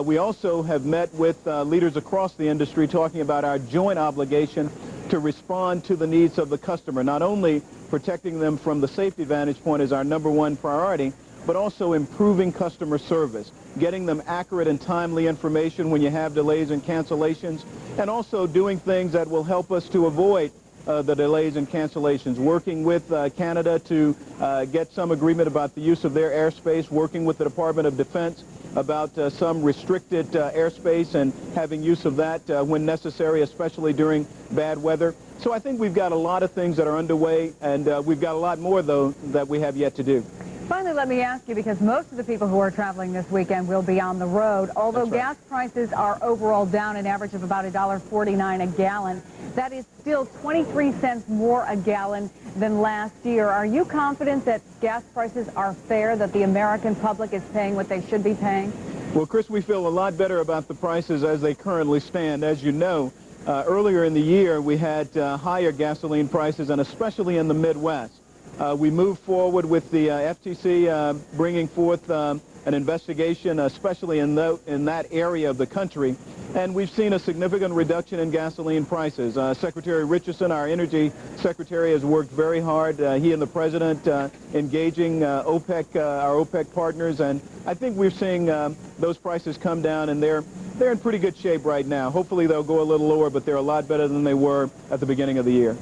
We also have met with leaders across the industry talking about our joint obligation to respond to the needs of the customer, not only protecting them from the safety vantage point is our #1 priority, but also improving customer service, getting them accurate and timely information when you have delays and cancellations, and also doing things that will help us to avoid the delays and cancellations, working with Canada to get some agreement about the use of their airspace, working with the Department of Defense about some restricted airspace and having use of that when necessary, especially during bad weather. So I think we've got a lot of things that are underway, and we've got a lot more, though, that we have yet to do. Finally, let me ask you, because most of the people who are traveling this weekend will be on the road, although That's right. gas prices are overall down an average of about $1.49 a gallon. That is still 23 cents more a gallon than last year. Are you confident that gas prices are fair, that the American public is paying what they should be paying? Well, Chris, we feel a lot better about the prices as they currently stand. As you know, earlier in the year, we had higher gasoline prices, and especially in the Midwest. We moved forward with the FTC bringing forth an investigation, especially in that area of the country, and we've seen a significant reduction in gasoline prices. Secretary Richardson, our energy secretary, has worked very hard. He and the president engaging OPEC, our OPEC partners, and I think we're seeing those prices come down, and they're in pretty good shape right now. Hopefully they'll go a little lower, but they're a lot better than they were at the beginning of the year.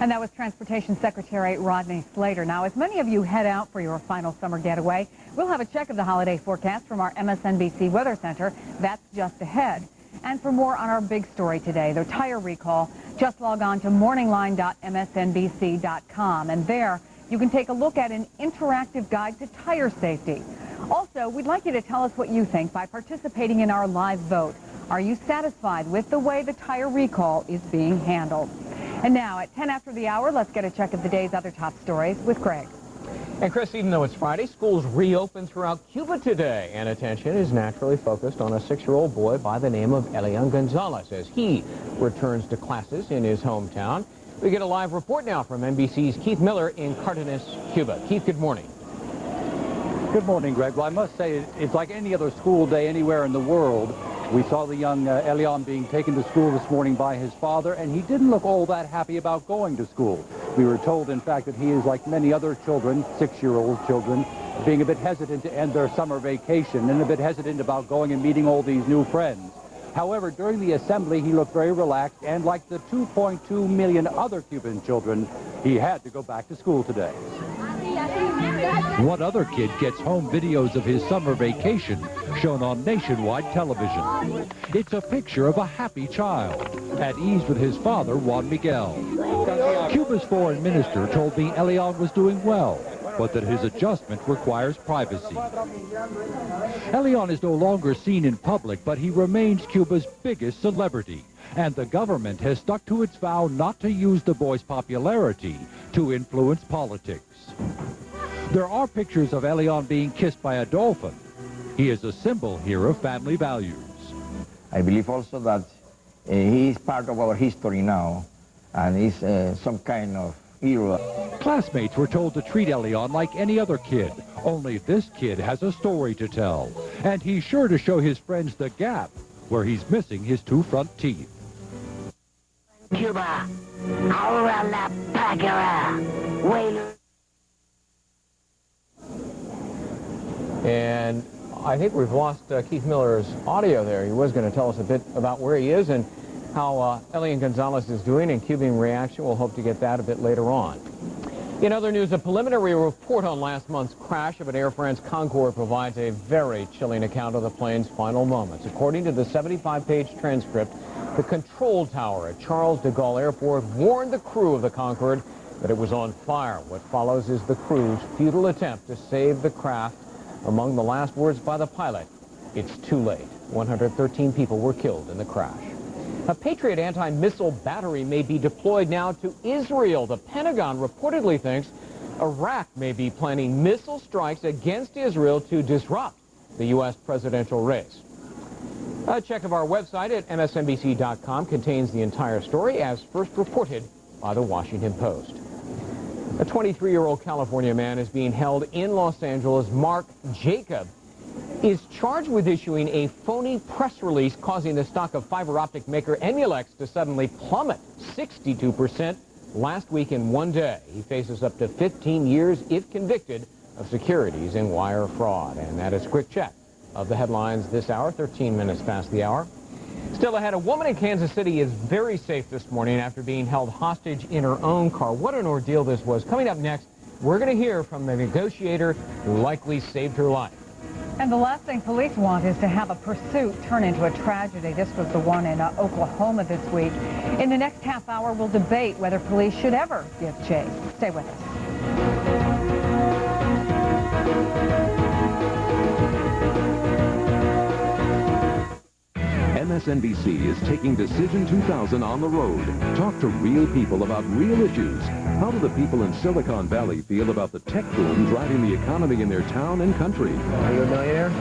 And that was Transportation Secretary Rodney Slater. Now, as many of you head out for your final summer getaway, we'll have a check of the holiday forecast from our MSNBC Weather Center. That's just ahead. And for more on our big story today, the tire recall, just log on to morningline.msnbc.com. And there, you can take a look at an interactive guide to tire safety. Also, we'd like you to tell us what you think by participating in our live vote. Are you satisfied with the way the tire recall is being handled? And now, at 10 after the hour, let's get a check of the day's other top stories with Greg. And Chris, even though it's Friday, schools reopen throughout Cuba today, and attention is naturally focused on a 6-year-old boy by the name of Elian Gonzalez as he returns to classes in his hometown. We get a live report now from NBC's Keith Miller in Cardenas, Cuba. Keith, good morning. Good morning, Greg. Well, I must say, it's like any other school day anywhere in the world. We saw the young Elian being taken to school this morning by his father, and he didn't look all that happy about going to school. We were told, in fact, that he is like many other children, 6-year-old children, being a bit hesitant to end their summer vacation and a bit hesitant about going and meeting all these new friends. However, during the assembly, he looked very relaxed, and like the 2.2 million other Cuban children, he had to go back to school today. What other kid gets home videos of his summer vacation shown on nationwide television? It's a picture of a happy child, at ease with his father, Juan Miguel. Cuba's foreign minister told me Elian was doing well, but that his adjustment requires privacy. Elian is no longer seen in public, but he remains Cuba's biggest celebrity, and the government has stuck to its vow not to use the boy's popularity to influence politics. There are pictures of Elian being kissed by a dolphin. He is a symbol here of family values. I believe also that he is part of our history now, and he's some kind of hero. Classmates were told to treat Elian like any other kid, only this kid has a story to tell, and he's sure to show his friends the gap where he's missing his 2 front teeth. Cuba, ahora la pagará. And I think we've lost Keith Miller's audio there. He was going to tell us a bit about where he is and how Elian Gonzalez is doing and Cuban reaction. We'll hope to get that a bit later on. In other news, a preliminary report on last month's crash of an Air France Concorde provides a very chilling account of the plane's final moments. According to the 75-page transcript, the control tower at Charles de Gaulle Airport warned the crew of the Concorde that it was on fire. What follows is the crew's futile attempt to save the craft. Among the last words by the pilot, "It's too late." 113 people were killed in the crash. A Patriot anti-missile battery may be deployed now to Israel. The Pentagon reportedly thinks Iraq may be planning missile strikes against Israel to disrupt the U.S. presidential race. A check of our website at MSNBC.com contains the entire story as first reported by the Washington Post. A 23-year-old California man is being held in Los Angeles. Mark Jacob is charged with issuing a phony press release causing the stock of fiber optic maker Emulex to suddenly plummet 62% last week in one day. He faces up to 15 years if convicted of securities and wire fraud. And that is a quick check of the headlines this hour, 13 minutes past the hour. Still ahead, a woman in Kansas City is very safe this morning after being held hostage in her own car. What an ordeal this was. Coming up next, we're going to hear from the negotiator who likely saved her life. And the last thing police want is to have a pursuit turn into a tragedy. This was the one in Oklahoma this week. In the next half hour, we'll debate whether police should ever give chase. Stay with us. MSNBC is taking Decision 2000 on the road. Talk to real people about real issues. How do the people in Silicon Valley feel about the tech boom driving the economy in their town and country? Are you a millionaire?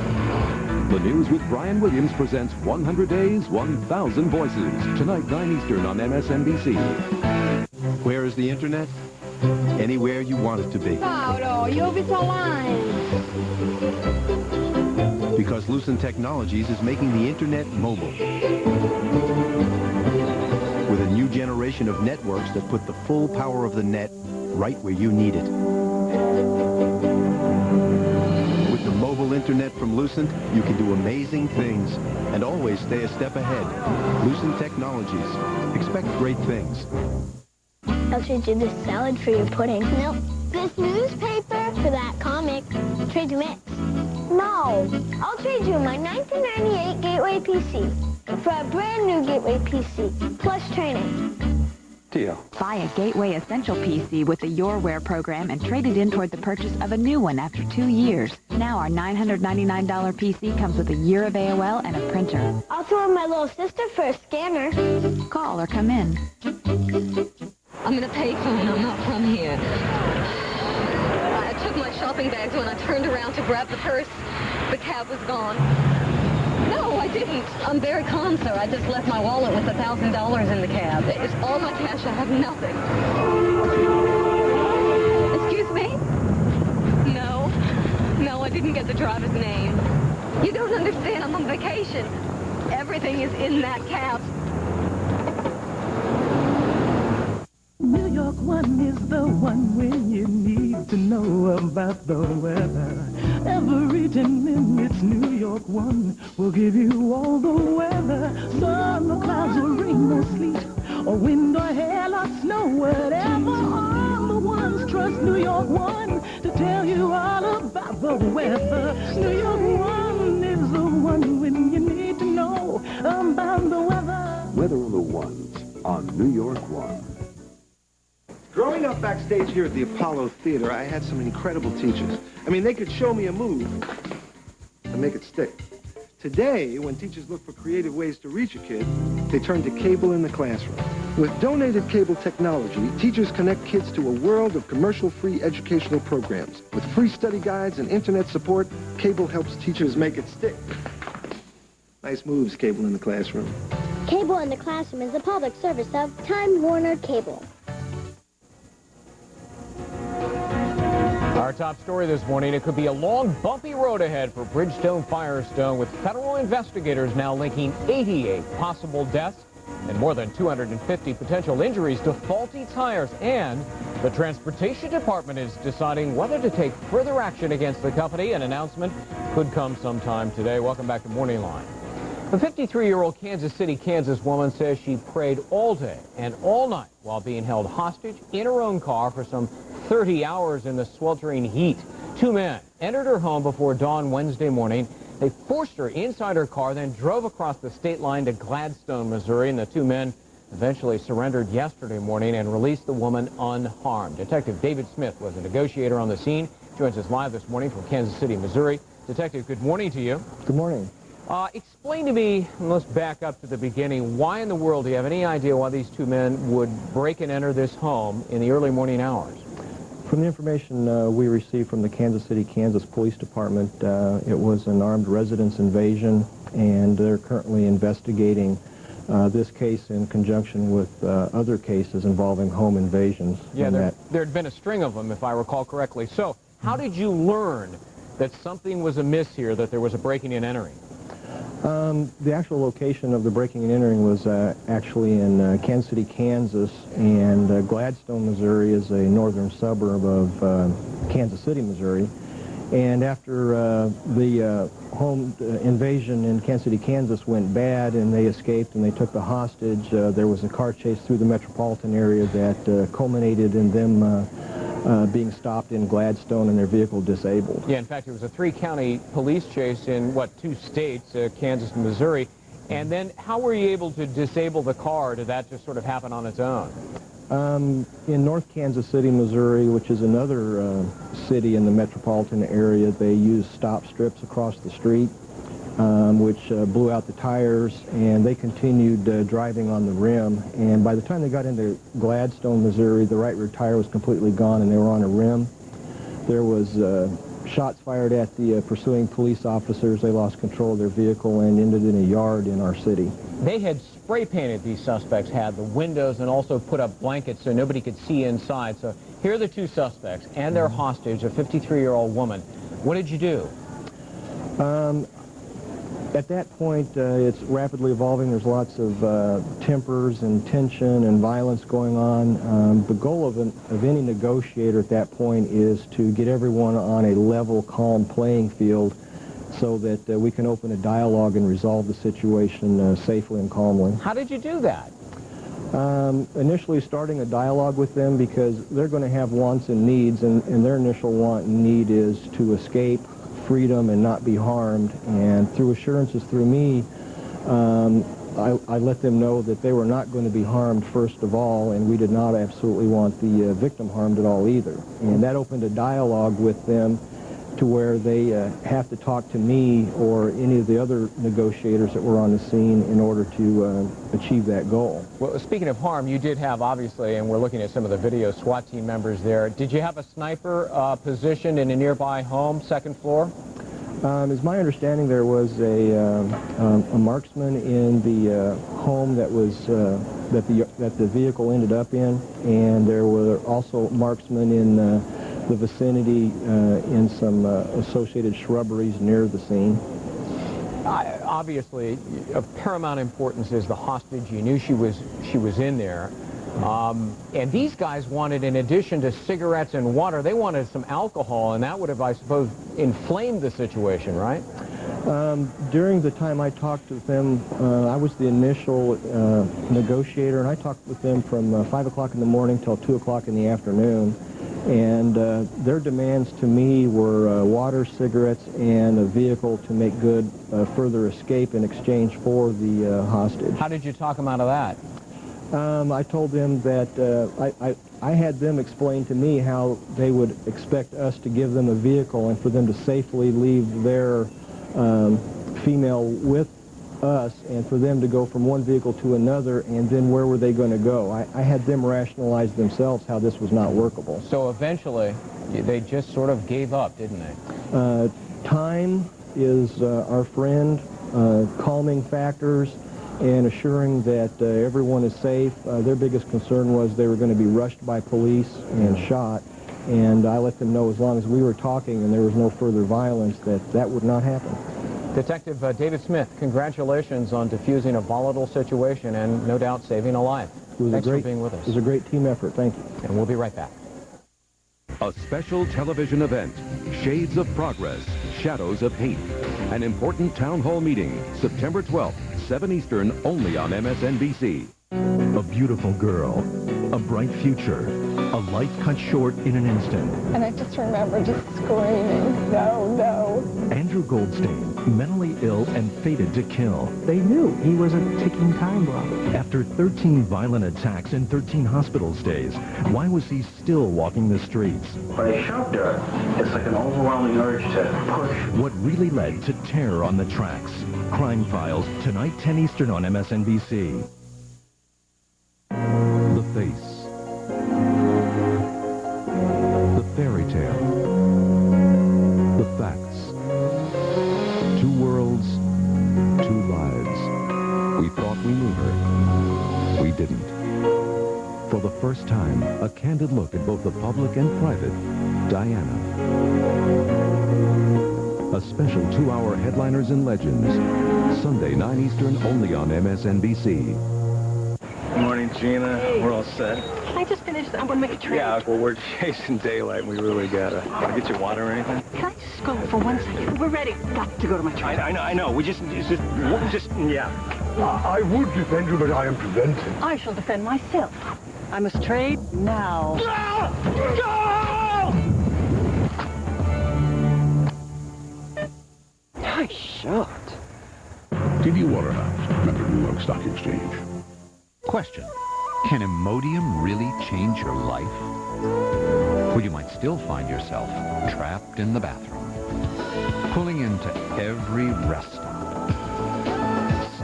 The News with Brian Williams presents 100 Days, 1,000 Voices. Tonight, 9 Eastern on MSNBC. Where is the internet? Anywhere you want it to be. Mauro, you'll be so lying. Because Lucent Technologies is making the internet mobile. With a new generation of networks that put the full power of the net right where you need it. With the mobile internet from Lucent, you can do amazing things and always stay a step ahead. Lucent Technologies. Expect great things. I'll trade you this salad for your pudding. Nope. This newspaper for that comic. Trade you mix. No. I'll trade you my 1998 Gateway PC for a brand new Gateway PC, plus training. Deal. Buy a Gateway Essential PC with the YourWare program and trade it in toward the purchase of a new one after 2 years. Now our $999 PC comes with a year of AOL and a printer. I'll throw in my little sister for a scanner. Call or come in. I'm in a payphone. I'm not from here. I took my shopping bags when I turned around to grab the purse. The cab was gone. No, I didn't. I'm very calm, sir. I just left my wallet with $1,000 in the cab. It's all my cash. I have nothing. Excuse me? No. No, I didn't get the driver's name. You don't understand. I'm on vacation. Everything is in that cab. New York One is the one when you need to know about the weather. Every 10 minutes, New York One will give you all the weather. Sun or clouds or rain or sleet, or wind or hail or snow, whatever. All the ones trust New York One to tell you all about the weather. New York One is the one when you need to know about the weather. Weather on the Ones on New York One. Growing up backstage here at the Apollo Theater, I had some incredible teachers. I mean, they could show me a move and make it stick. Today, when teachers look for creative ways to reach a kid, they turn to cable in the classroom. With donated cable technology, teachers connect kids to a world of commercial-free educational programs. With free study guides and internet support, cable helps teachers make it stick. Nice moves, Cable in the Classroom. Cable in the Classroom is a public service of Time Warner Cable. Our top story this morning, it could be a long, bumpy road ahead for Bridgestone Firestone, with federal investigators now linking 88 possible deaths and more than 250 potential injuries to faulty tires. And the Transportation Department is deciding whether to take further action against the company. An announcement could come sometime today. Welcome back to Morning Line. A 53-year-old Kansas City, Kansas woman says she prayed all day and all night while being held hostage in her own car for some 30 hours in the sweltering heat. Two men entered her home before dawn Wednesday morning. They forced her inside her car, then drove across the state line to Gladstone, Missouri, and the two men eventually surrendered yesterday morning and released the woman unharmed. Detective David Smith was a negotiator on the scene. Joins us live this morning from Kansas City, Missouri. Detective, good morning to you. Good morning. Explain to me, and let's back up to the beginning, why in the world, do you have any idea why these two men would break and enter this home in the early morning hours? From the information we received from the Kansas City, Kansas Police Department, it was an armed residence invasion, and they're currently investigating this case in conjunction with other cases involving home invasions. Yeah, there had been a string of them, if I recall correctly. So, how did you learn that something was amiss here, that there was a breaking and entering? The actual location of the breaking and entering was actually in Kansas City, Kansas, and Gladstone, Missouri is a northern suburb of Kansas City, Missouri. And after the home invasion in Kansas City, Kansas went bad and they escaped and they took the hostage, there was a car chase through the metropolitan area that culminated in them being stopped in Gladstone and their vehicle disabled. Yeah, in fact, it was a three-county police chase in, what, two states, Kansas and Missouri. And then how were you able to disable the car? Did that just sort of happen on its own? In North Kansas City, Missouri, which is another city in the metropolitan area, they used stop strips across the street, which blew out the tires, and they continued driving on the rim. And by the time they got into Gladstone, Missouri, the right rear tire was completely gone and they were on a rim. There was shots fired at the pursuing police officers. They lost control of their vehicle and ended in a yard in our city. They had spray painted, these suspects had, the windows and also put up blankets so nobody could see inside. So here are the two suspects and their hostage, a 53-year-old woman. What did you do? At that point, it's rapidly evolving. There's lots of tempers and tension and violence going on. The goal of any negotiator at that point is to get everyone on a level, calm playing field so that we can open a dialogue and resolve the situation safely and calmly. How did you do that? Initially starting a dialogue with them because they're going to have wants and needs, and their initial want and need is to escape, freedom, and not be harmed. And through assurances through me, I let them know that they were not going to be harmed first of all, and we did not absolutely want the victim harmed at all either. And that opened a dialogue with them to where they have to talk to me or any of the other negotiators that were on the scene in order to achieve that goal. Well, speaking of harm, you did have, obviously, and we're looking at some of the video, SWAT team members there. Did you have a sniper positioned in a nearby home, second floor? As my understanding, there was a marksman in the home that was that the vehicle ended up in, and there were also marksmen in the vicinity in some associated shrubberies near the scene. Obviously, of paramount importance is the hostage. You knew she was in there. And these guys wanted, in addition to cigarettes and water, they wanted some alcohol, and that would have, I suppose, inflamed the situation, right? During the time I talked with them, I was the initial negotiator, and I talked with them from 5 o'clock in the morning till 2 o'clock in the afternoon. And their demands to me were water, cigarettes, and a vehicle to make good further escape in exchange for the hostage. How did you talk them out of that? I told them that I had them explain to me how they would expect us to give them a vehicle and for them to safely leave their female with us and for them to go from one vehicle to another, and then where were they going to go? I had them rationalize themselves how this was not workable. So eventually, they just sort of gave up, didn't they? Time is our friend, calming factors, and assuring that everyone is safe. Their biggest concern was they were going to be rushed by police and shot, and I let them know as long as we were talking and there was no further violence that would not happen. Detective David Smith, congratulations on diffusing a volatile situation and no doubt saving a life. Thanks for being with us. It was a great team effort. Thank you. And we'll be right back. A special television event, Shades of Progress, Shadows of Hate. An important town hall meeting, September 12th, 7 Eastern, only on MSNBC. beautiful girl, a bright future, a life cut short in an instant. And I just remember just screaming, no, no. Andrew Goldstein, mentally ill and fated to kill. They knew he was a ticking time bomb. After 13 violent attacks and 13 hospital stays, why was he still walking the streets? When I shoved her, it's like an overwhelming urge to push. What really led to terror on the tracks? Crime Files, tonight 10 Eastern on MSNBC. The face. The fairy tale. The facts. Two worlds, two lives. We thought we knew her. We didn't. For the first time, a candid look at both the public and private, Diana. A special 2-hour Headliners and Legends. Sunday, 9 Eastern, only on MSNBC. Good morning, Gina. Hey. We're all set. Can I just finish? I'm going to make a trade. Yeah, well, we're chasing daylight, and we really gotta. Want to get you water or anything? Can I just go for 1 second? We're ready. Got to go to my trade. I know. We just, yeah. I would defend you, but I am prevented. I shall defend myself. I must trade now. Nice shot. TV Waterhouse, member of New York Stock Exchange. Question. Can Imodium really change your life? Well, you might still find yourself trapped in the bathroom, pulling into every rest stop,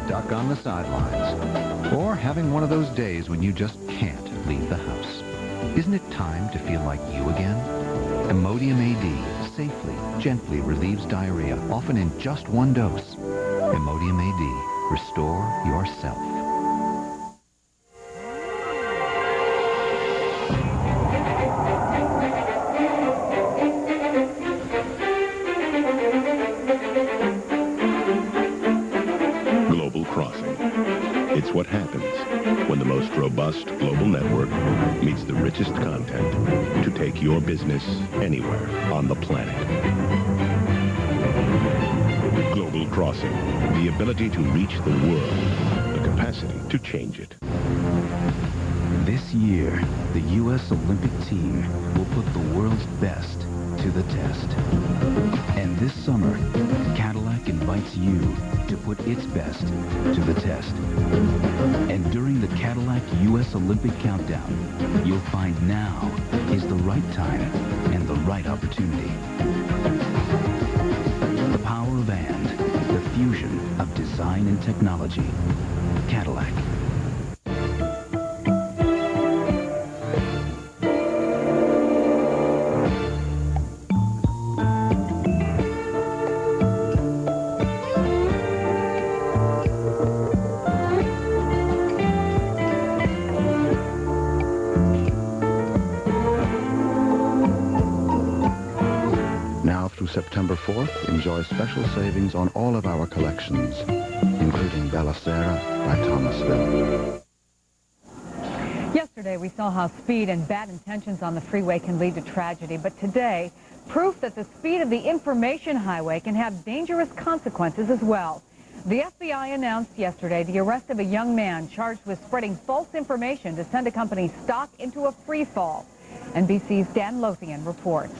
stuck on the sidelines, or having one of those days when you just can't leave the house. Isn't it time to feel like you again? Imodium AD safely, gently relieves diarrhea, often in just 1 dose. Imodium AD. Restore yourself. Global Crossing. It's what happens when the most robust global network meets the richest content to take your business anywhere on the planet. Global Crossing. The ability to reach the world. The capacity to change it. This year, the U.S. Olympic team will put the world's best to the test. And this summer, Cadillac invites you to put its best to the test. And during the Cadillac U.S. Olympic Countdown, you'll find now is the right time and the right opportunity. The power of and, the fusion of design and technology. Cadillac. September 4th, enjoy special savings on all of our collections, including Bella Sera by Thomasville. Yesterday, we saw how speed and bad intentions on the freeway can lead to tragedy, but today, proof that the speed of the information highway can have dangerous consequences as well. The FBI announced yesterday the arrest of a young man charged with spreading false information to send a company's stock into a free fall. NBC's Dan Lothian reports.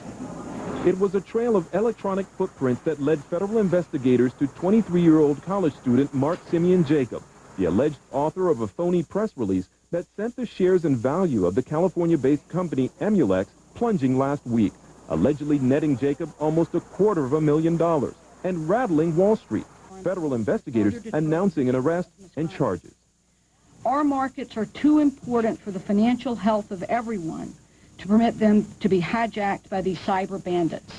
It was a trail of electronic footprints that led federal investigators to 23-year-old college student Mark Simeon Jacob, the alleged author of a phony press release that sent the shares and value of the California-based company Emulex plunging last week, allegedly netting Jacob almost $250,000 and rattling Wall Street. Federal investigators announcing an arrest and charges. Our markets are too important for the financial health of everyone to permit them to be hijacked by these cyber bandits.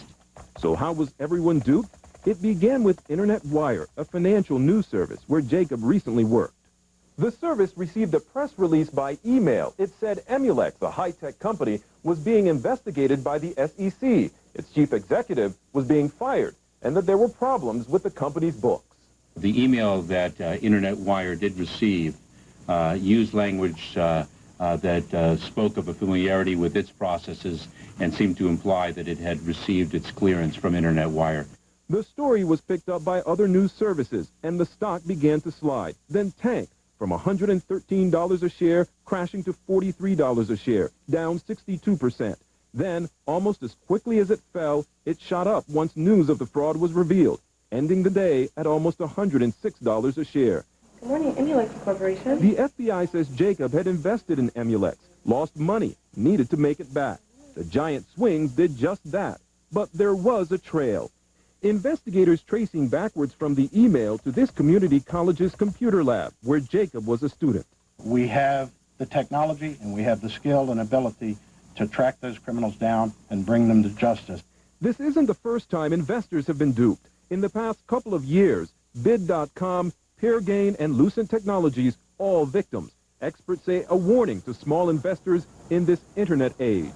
So how was everyone duped? It began with Internet Wire, a financial news service where Jacob recently worked. The service received a press release by email. It said Emulex, a high-tech company, was being investigated by the SEC. Its chief executive was being fired, and that there were problems with the company's books. The email that Internet Wire did receive used language that spoke of a familiarity with its processes and seemed to imply that it had received its clearance from Internet Wire. The story was picked up by other news services, and the stock began to slide, then tank, from $113 a share, crashing to $43 a share, down 62%. Then, almost as quickly as it fell, it shot up once news of the fraud was revealed, ending the day at almost $106 a share. Good morning, Emulex Corporation. The FBI says Jacob had invested in Emulex, lost money, needed to make it back. The giant swings did just that, but there was a trail. Investigators tracing backwards from the email to this community college's computer lab, where Jacob was a student. We have the technology and we have the skill and ability to track those criminals down and bring them to justice. This isn't the first time investors have been duped. In the past couple of years, Bid.com, PeerGain, and Lucent Technologies, all victims. Experts say a warning to small investors in this internet age.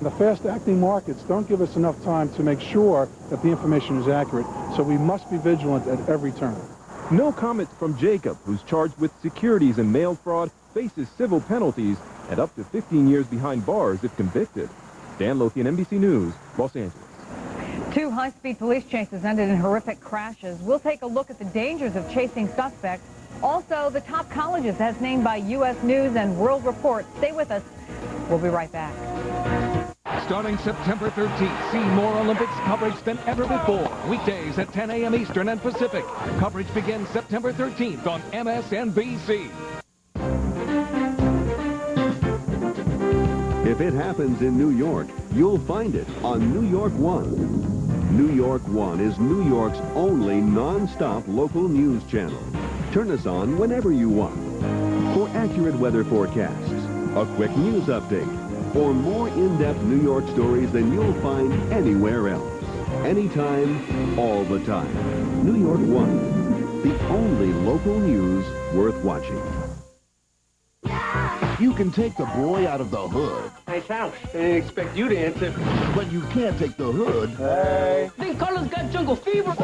The fast-acting markets don't give us enough time to make sure that the information is accurate, so we must be vigilant at every turn. No comment from Jacob, who's charged with securities and mail fraud, faces civil penalties, and up to 15 years behind bars if convicted. Dan Lothian, NBC News, Los Angeles. 2 high-speed police chases ended in horrific crashes. We'll take a look at the dangers of chasing suspects. Also, the top colleges as named by U.S. News and World Report. Stay with us. We'll be right back. Starting September 13th, see more Olympics coverage than ever before. Weekdays at 10 a.m. Eastern and Pacific. Coverage begins September 13th on MSNBC. If it happens in New York, you'll find it on New York One. New York One is New York's only non-stop local news channel. Turn us on whenever you want. For accurate weather forecasts, a quick news update, or more in-depth New York stories than you'll find anywhere else. Anytime, all the time. New York One, the only local news worth watching. You can take the boy out of the hood. Nice house. I didn't expect you to answer. But you can't take the hood. Hey. I think Carlos got jungle fever.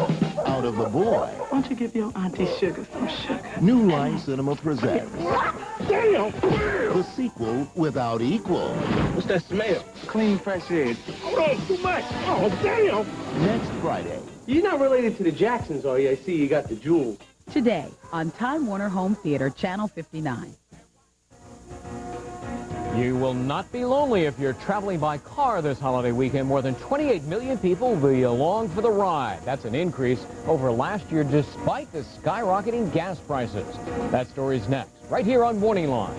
Out of the boy. Why don't you give your auntie Sugar some sugar? New Line Cinema presents. Damn! The sequel without equal. What's that smell? Clean, fresh air. Oh, too much. Oh, damn! Next Friday. You're not related to the Jacksons, are you? I see you got the jewels. Today on Time Warner Home Theater, Channel 59. You will not be lonely if you're traveling by car this holiday weekend. More than 28 million people will be along for the ride. That's an increase over last year despite the skyrocketing gas prices. That story's next, right here on Morning Line.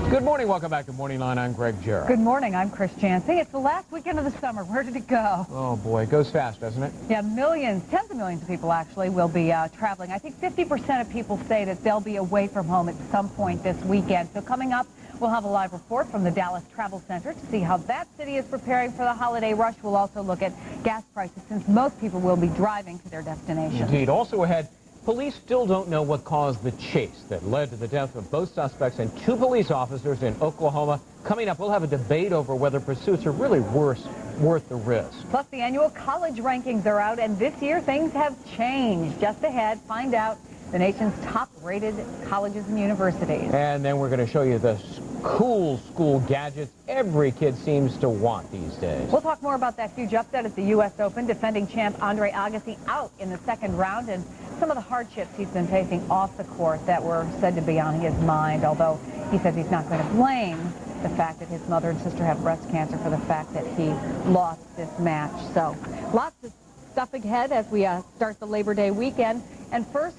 Good morning. Welcome back to Morning Line. I'm Greg Jarrett. Good morning. I'm Chris Chansey. It's the last weekend of the summer. Where did it go? Oh, boy. It goes fast, doesn't it? Yeah, millions, tens of millions of people actually will be traveling. I think 50% of people say that they'll be away from home at some point this weekend. So coming up, we'll have a live report from the Dallas Travel Center to see how that city is preparing for the holiday rush. We'll also look at gas prices since most people will be driving to their destination. Indeed. Also ahead, police still don't know what caused the chase that led to the death of both suspects and 2 police officers in Oklahoma. Coming up, we'll have a debate over whether pursuits are really worth the risk. Plus, the annual college rankings are out, and this year things have changed. Just ahead, find out the nation's top-rated colleges and universities. And then we're going to show you the cool school gadgets every kid seems to want these days. We'll talk more about that huge upset at the U.S. Open. Defending champ Andre Agassi out in the second round, and some of the hardships he's been facing off the court that were said to be on his mind, although he says he's not going to blame the fact that his mother and sister have breast cancer for the fact that he lost this match. So lots of stuff ahead as we start the Labor Day weekend. And first,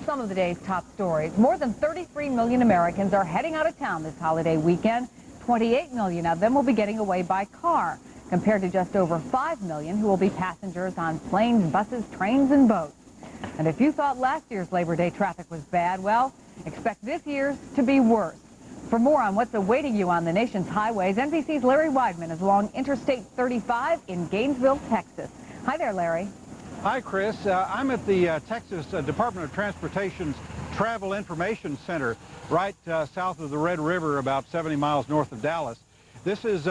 some of the day's top stories. More than 33 million Americans are heading out of town this holiday weekend. 28 million of them will be getting away by car, compared to just over 5 million who will be passengers on planes, buses, trains, and boats. And if you thought last year's Labor Day traffic was bad, well, expect this year's to be worse. For more on what's awaiting you on the nation's highways, NBC's Larry Weidman is along Interstate 35 in Gainesville, Texas. Hi there, Larry. Hi, Chris. I'm at the Texas Department of Transportation's Travel Information Center, right south of the Red River, about 70 miles north of Dallas. This is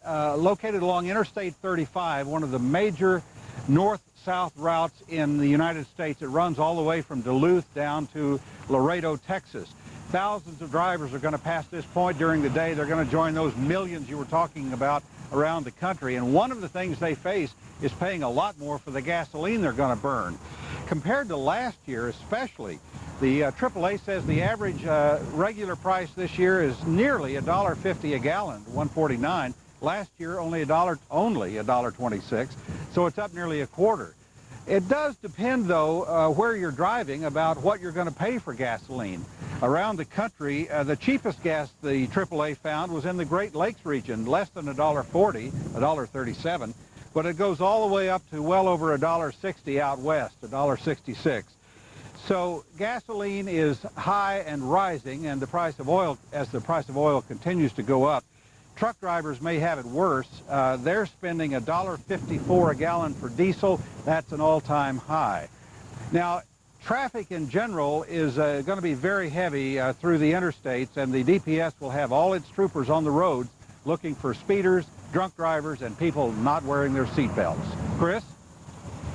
located along Interstate 35, one of the major north-south routes in the United States. It runs all the way from Duluth down to Laredo, Texas. In Thousands of drivers are going to pass this point during the day. They're going to join those millions you were talking about around the country. And one of the things they face is paying a lot more for the gasoline they're going to burn. Compared to last year especially, the AAA says the average regular price this year is nearly $1.50 a gallon, $1.49. Last year only $1.26, so it's up nearly a quarter. It does depend, though, where you're driving about what you're going to pay for gasoline. Around the country, the cheapest gas the AAA found was in the Great Lakes region, less than $1.40, $1.37, but it goes all the way up to well over $1.60 out west, $1.66. So gasoline is high and rising, and the price of oil, as the price of oil continues to go up, truck drivers may have it worse. They're spending $1.54 a gallon for diesel. That's an all-time high. Now, traffic in general is going to be very heavy through the interstates, and the DPS will have all its troopers on the roads looking for speeders, drunk drivers, and people not wearing their seatbelts. Chris?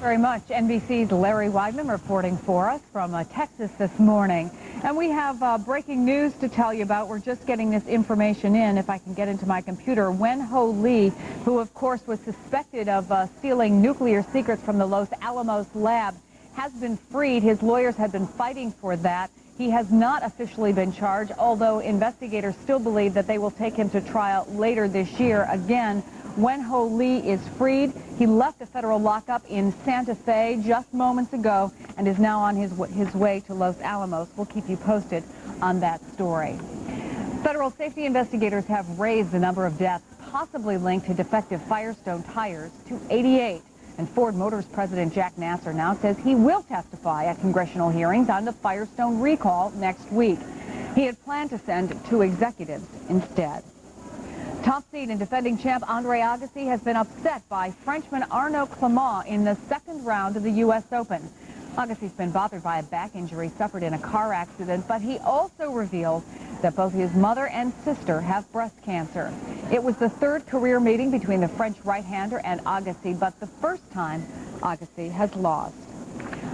Very much. NBC's Larry Weidman reporting for us from Texas this morning. And we have breaking news to tell you about. We're just getting this information in, if I can get into my computer. Wen-Ho Lee, who of course was suspected of stealing nuclear secrets from the Los Alamos lab, has been freed. His lawyers have been fighting for that. He has not officially been charged, although investigators still believe that they will take him to trial later this year. Again, Wen-Ho Lee is freed. He left a federal lockup in Santa Fe just moments ago and is now on his way to Los Alamos. We'll keep you posted on that story. Federal safety investigators have raised the number of deaths possibly linked to defective Firestone tires to 88. And Ford Motors President Jack Nasser now says he will testify at congressional hearings on the Firestone recall next week. He had planned to send 2 executives instead. Top seed and defending champ Andre Agassi has been upset by Frenchman Arnaud Clément in the second round of the U.S. Open. Agassi's been bothered by a back injury suffered in a car accident, but he also reveals that both his mother and sister have breast cancer. It was the 3rd career meeting between the French right-hander and Agassi, but the first time Agassi has lost.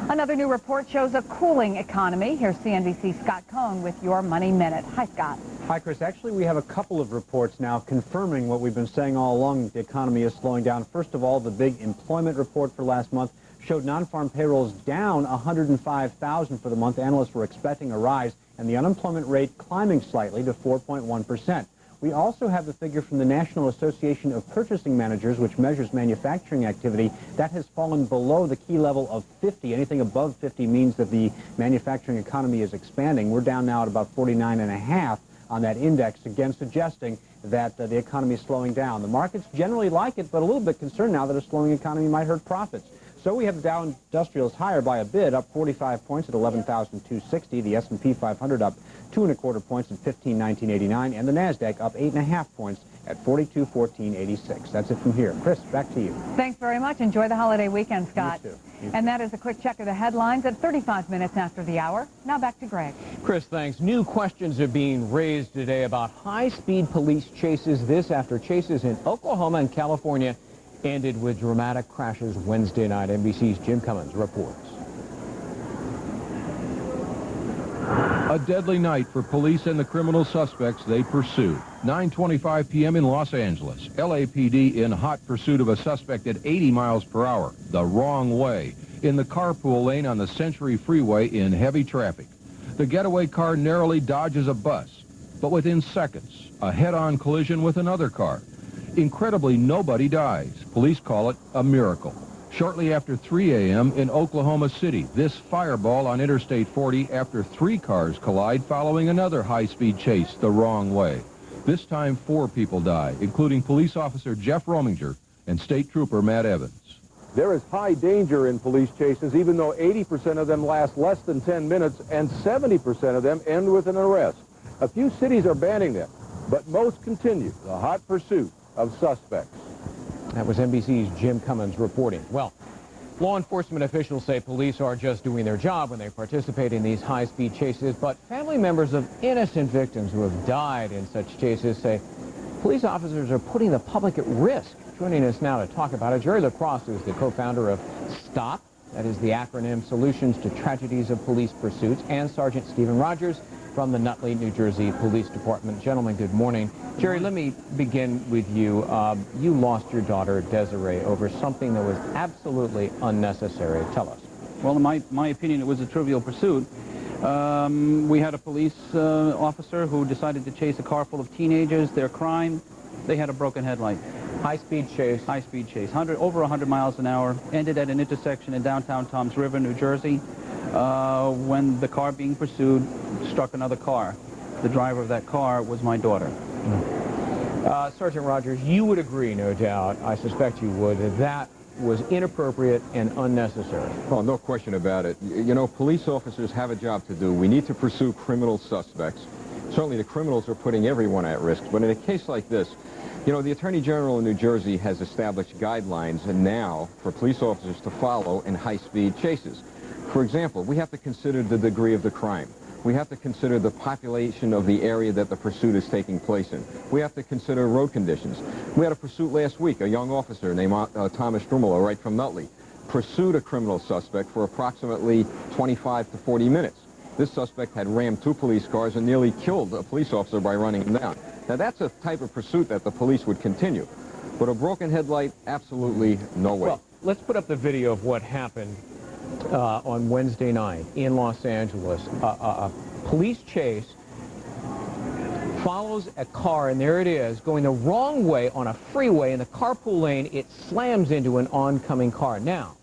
Another new report shows a cooling economy. Here's CNBC's Scott Cohn with your Money Minute. Hi, Scott. Hi, Chris. Actually, we have a couple of reports now confirming what we've been saying all along. The economy is slowing down. First of all, the big employment report for last month showed non-farm payrolls down 105,000 for the month. Analysts were expecting a rise, and the unemployment rate climbing slightly to 4.1%. We also have the figure from the National Association of Purchasing Managers, which measures manufacturing activity. That has fallen below the key level of 50. Anything above 50 means that the manufacturing economy is expanding. We're down now at about 49.5 on that index, again suggesting that the economy is slowing down. The markets generally like it, but a little bit concerned now that a slowing economy might hurt profits. So we have the Dow Industrials higher by a bit, up 45 points at 11,260. The S&P 500 up 2.25 points at 15,1989, and the Nasdaq up 8.5 points at 42,1486. That's it from here. Chris, back to you. Thanks very much. Enjoy the holiday weekend, Scott. You too. And that is a quick check of the headlines at 35 minutes after the hour. Now back to Greg. Chris, thanks. New questions are being raised today about high-speed police chases. This after chases in Oklahoma and California ended with dramatic crashes Wednesday night. NBC's Jim Cummins reports. A deadly night for police and the criminal suspects they pursued. 9:25 p.m. in Los Angeles. LAPD in hot pursuit of a suspect at 80 miles per hour, the wrong way, in the carpool lane on the Century Freeway in heavy traffic. The getaway car narrowly dodges a bus, but within seconds, a head-on collision with another car. Incredibly, nobody dies. Police call it a miracle. Shortly after 3 a.m. in Oklahoma City, this fireball on Interstate 40 after 3 cars collide following another high-speed chase the wrong way. This time 4 people die, including police officer Jeff Rominger and state trooper Matt Evans. There is high danger in police chases, even though 80% of them last less than 10 minutes and 70% of them end with an arrest. A few cities are banning them, but most continue the hot pursuit of suspects. That was NBC's Jim Cummins reporting. Well, law enforcement officials say police are just doing their job when they participate in these high-speed chases, but family members of innocent victims who have died in such chases say police officers are putting the public at risk. Joining us now to talk about it, Jerry LaCrosse is the co-founder of STOP, that is the acronym Solutions to Tragedies of Police Pursuits, and Sergeant Stephen Rogers. from the Nutley, New Jersey Police Department. Gentlemen, good morning. Jerry, let me begin with you. You lost your daughter, Desiree, over something that was absolutely unnecessary. Tell us. Well, in my opinion, it was a trivial pursuit. We had a police officer who decided to chase a car full of teenagers. Their crime, they had a broken headlight. High-speed chase. High-speed chase. Over 100 miles an hour. Ended at an intersection in downtown Toms River, New Jersey, when the car being pursued struck another car. The driver of that car was my daughter. Sergeant Rogers, you would agree, no doubt, I suspect you would, that that was inappropriate and unnecessary. Oh, no question about it. You know, police officers have a job to do. We need to pursue criminal suspects. Certainly the criminals are putting everyone at risk, but in a case like this, you know, the Attorney General in New Jersey has established guidelines now for police officers to follow in high-speed chases. For example, we have to consider the degree of the crime. We have to consider the population of the area that the pursuit is taking place in. We have to consider road conditions. We had a pursuit last week. A young officer named Thomas Strumolo, right from Nutley, pursued a criminal suspect for approximately 25 to 40 minutes. This suspect had rammed 2 police cars and nearly killed a police officer by running him down. Now, that's a type of pursuit that the police would continue. But a broken headlight, absolutely no way. Well, let's put up the video of what happened on Wednesday night in Los Angeles. A police chase follows a car, and there it is, going the wrong way on a freeway in the carpool lane. It slams into an oncoming car. Now,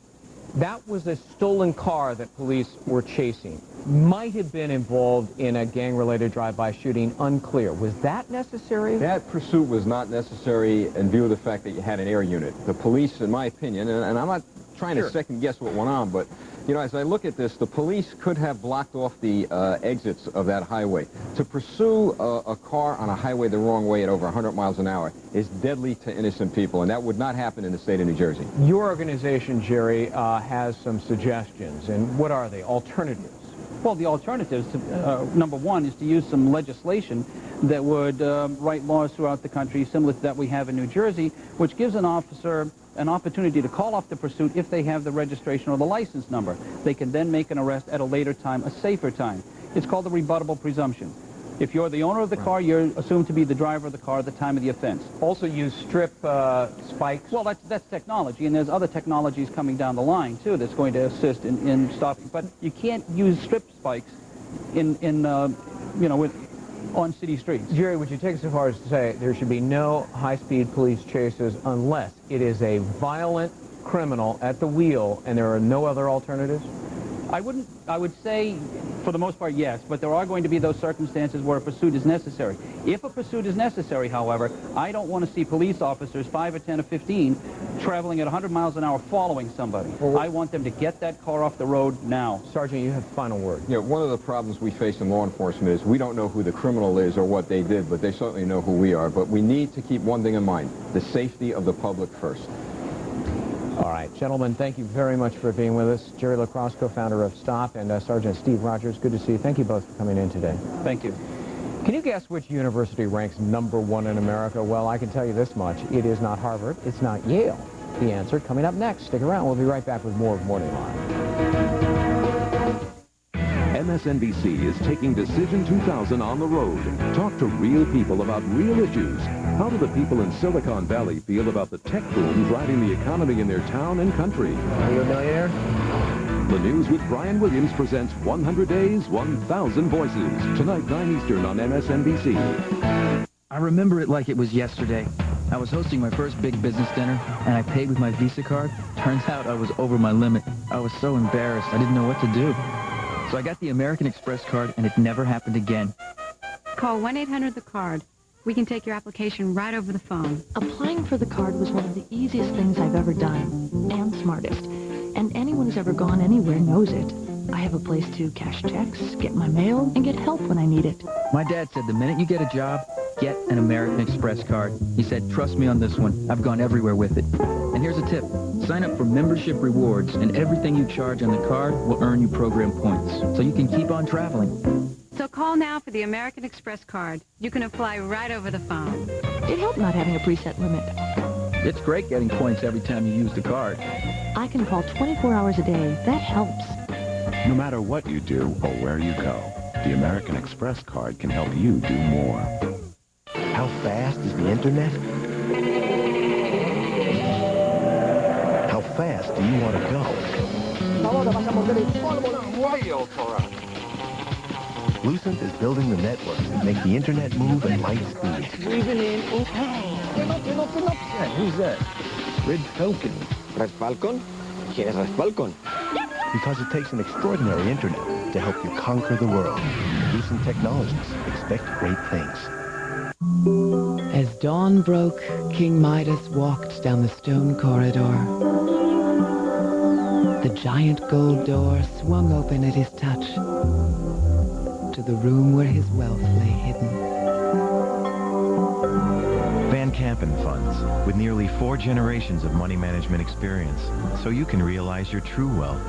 that was a stolen car that police were chasing. Might have been involved in a gang-related drive-by shooting, unclear. Was that necessary? That pursuit was not necessary in view of the fact that you had an air unit. The police, in my opinion, and I'm not trying to second-guess what went on, but, you know, as I look at this, the police could have blocked off the exits of that highway. To pursue a car on a highway the wrong way at over 100 miles an hour is deadly to innocent people, and that would not happen in the state of New Jersey. Your organization, Jerry, has some suggestions, and what are they? Alternatives? Well, the alternatives, number one, is to use some legislation that would write laws throughout the country similar to that we have in New Jersey, which gives an officer an opportunity to call off the pursuit if they have the registration or the license number. They can then make an arrest at a later time, a safer time. It's called the rebuttable presumption. If you're the owner of the car, you're assumed to be the driver of the car at the time of the offense. Also use strip spikes? Well, that's technology, and there's other technologies coming down the line, too, that's going to assist in stopping. But you can't use strip spikes on city streets. Jerry, would you take it so far as to say there should be no high-speed police chases unless it is a violent criminal at the wheel and there are no other alternatives? I would say, for the most part, yes, but there are going to be those circumstances where a pursuit is necessary. If a pursuit is necessary, however, I don't want to see police officers, 5 or 10 or 15, traveling at 100 miles an hour following somebody. I want them to get that car off the road now. Sergeant, you have the final word. Yeah, one of the problems we face in law enforcement is we don't know who the criminal is or what they did, but they certainly know who we are. But we need to keep one thing in mind, the safety of the public first. All right, gentlemen, thank you very much for being with us. Jerry LaCrosse, co-founder of STOP, and Sergeant Steve Rogers, good to see you. Thank you both for coming in today. Thank you. Can you guess which university ranks #1 in America? Well, I can tell you this much. It is not Harvard. It's not Yale. The answer coming up next. Stick around. We'll be right back with more of Morning Live. MSNBC is taking Decision 2000 on the road. Talk to real people about real issues. How do the people in Silicon Valley feel about the tech boom driving the economy in their town and country? Are you a millionaire? The News with Brian Williams presents 100 Days, 1,000 Voices. Tonight, 9 Eastern on MSNBC. I remember it like it was yesterday. I was hosting my first big business dinner, and I paid with my Visa card. Turns out I was over my limit. I was so embarrassed, I didn't know what to do. So I got the American Express card, and it never happened again. Call 1-800-THE-CARD. We can take your application right over the phone. Applying for the card was one of the easiest things I've ever done, and smartest. And anyone who's ever gone anywhere knows it. I have a place to cash checks, get my mail, and get help when I need it. My dad said the minute you get a job, get an American Express card. He said, trust me on this one. I've gone everywhere with it. And here's a tip. Sign up for membership rewards, and everything you charge on the card will earn you program points, so you can keep on traveling. So call now for the American Express card. You can apply right over the phone. It helped not having a preset limit. It's great getting points every time you use the card. I can call 24 hours a day. That helps. No matter what you do or where you go, the American Express card can help you do more. How fast is the internet? How fast do you want to go? Lucent is building the networks that make the internet move at light speed. Yeah, who's that? Red Falcon. Red Falcon? ¿Quién es Red Falcon? Because it takes an extraordinary internet to help you conquer the world. Lucent Technologies expect great things. As dawn broke, King Midas walked down the stone corridor. The giant gold door swung open at his touch to the room where his wealth lay hidden. Van Kampen Funds, with nearly 4 generations of money management experience, so you can realize your true wealth.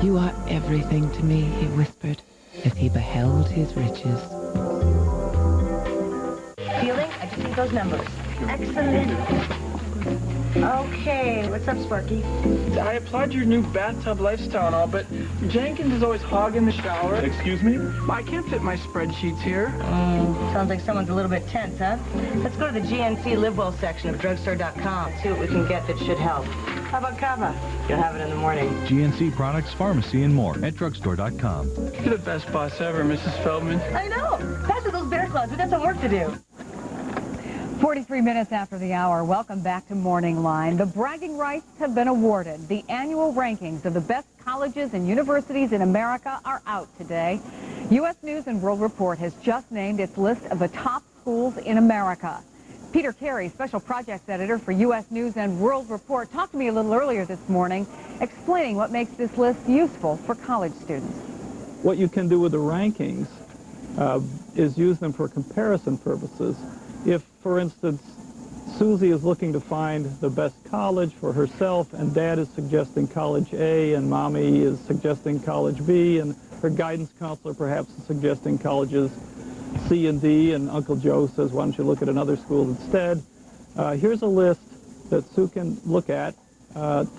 You are everything to me, he whispered, as he beheld his riches. Feeling? I just need those numbers. Excellent. Okay, what's up, Sparky? I applaud your new bathtub lifestyle and all, but Jenkins is always hogging the shower. Excuse me? I can't fit my spreadsheets here. Sounds like someone's a little bit tense, huh? Let's go to the GNC LiveWell section of drugstore.com. See what we can get that should help. How about Kava? You'll have it in the morning. GNC products, pharmacy, and more at drugstore.com. You're the best boss ever, Mrs. Feldman. I know. Pass those bear claws. We got some work to do. 43 minutes after the hour, welcome back to Morning Line. The bragging rights have been awarded. The annual rankings of the best colleges and universities in America are out today. U.S. News and World Report has just named its list of the top schools in America. Peter Carey, Special Projects Editor for U.S. News and World Report, talked to me a little earlier this morning, explaining what makes this list useful for college students. What you can do with the rankings is use them for comparison purposes. If, for instance, Susie is looking to find the best college for herself, and Dad is suggesting college A, and Mommy is suggesting college B, and her guidance counselor perhaps is suggesting colleges C and D, and Uncle Joe says, why don't you look at another school instead? Here's a list that Sue can look at,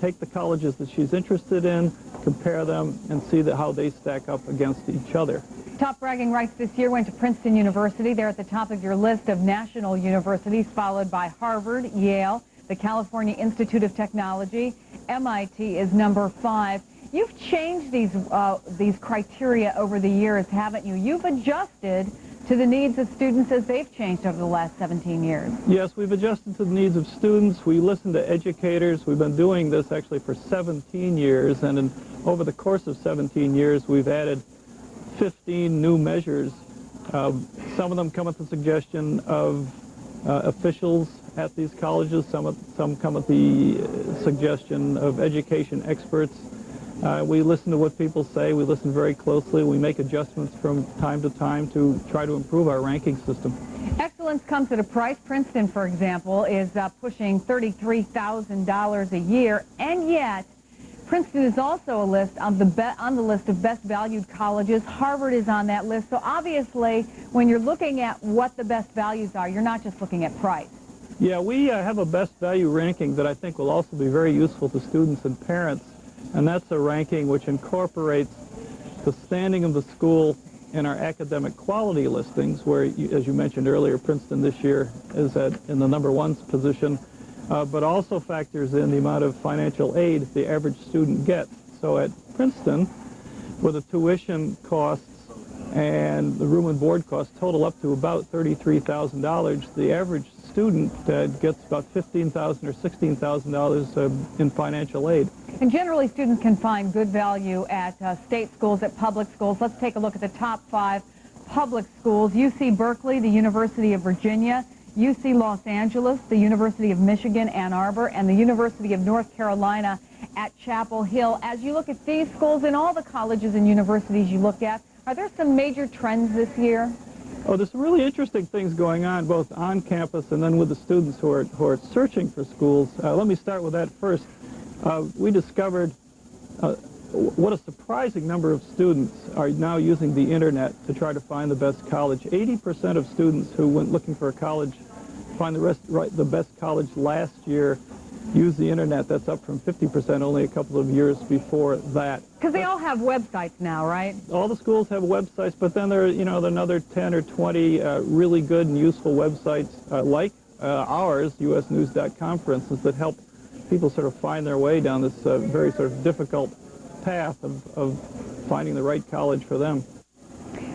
take the colleges that she's interested in, compare them, and see how they stack up against each other. Top bragging rights this year went to Princeton University. They're at the top of your list of national universities, followed by Harvard, Yale, the California Institute of Technology. MIT is number 5. You've changed these criteria over the years, haven't you? You've adjusted to the needs of students as they've changed over the last 17 years. Yes, we've adjusted to the needs of students. We listen to educators. We've been doing this actually for 17 years, and over the course of 17 years, we've added 15 new measures. Some of them come at the suggestion of officials at these colleges. Some come at the suggestion of education experts. We listen to what people say. We listen very closely. We make adjustments from time to time to try to improve our ranking system. Excellence comes at a price. Princeton, for example, is pushing $33,000 a year, and yet Princeton is also on the list of best valued colleges. Harvard is on that list. So obviously, when you're looking at what the best values are, you're not just looking at price. Yeah, we have a best value ranking that I think will also be very useful to students and parents, and that's a ranking which incorporates the standing of the school in our academic quality listings, where, as you mentioned earlier, Princeton this year is in the number 1 position. But also factors in the amount of financial aid the average student gets. So at Princeton, where the tuition costs and the room and board costs total up to about $33,000, the average student gets about $15,000 or $16,000 in financial aid. And generally, students can find good value at state schools, at public schools. Let's take a look at the top 5 public schools. UC Berkeley, the University of Virginia, UC Los Angeles, the University of Michigan, Ann Arbor, and the University of North Carolina at Chapel Hill. As you look at these schools and all the colleges and universities you look at, are there some major trends this year? Oh, there's some really interesting things going on, both on campus and then with the students who are searching for schools. Let me start with that first. We discovered what a surprising number of students are now using the internet to try to find the best college. 80% of students who went looking for a college find the best college last year use the internet. That's up from 50% only a couple of years before that. Because they all have websites now, right? All the schools have websites, but then there are, you know, another 10 or 20 really good and useful websites like ours, usnews.com, for instance, that help people sort of find their way down this very sort of difficult path of finding the right college for them.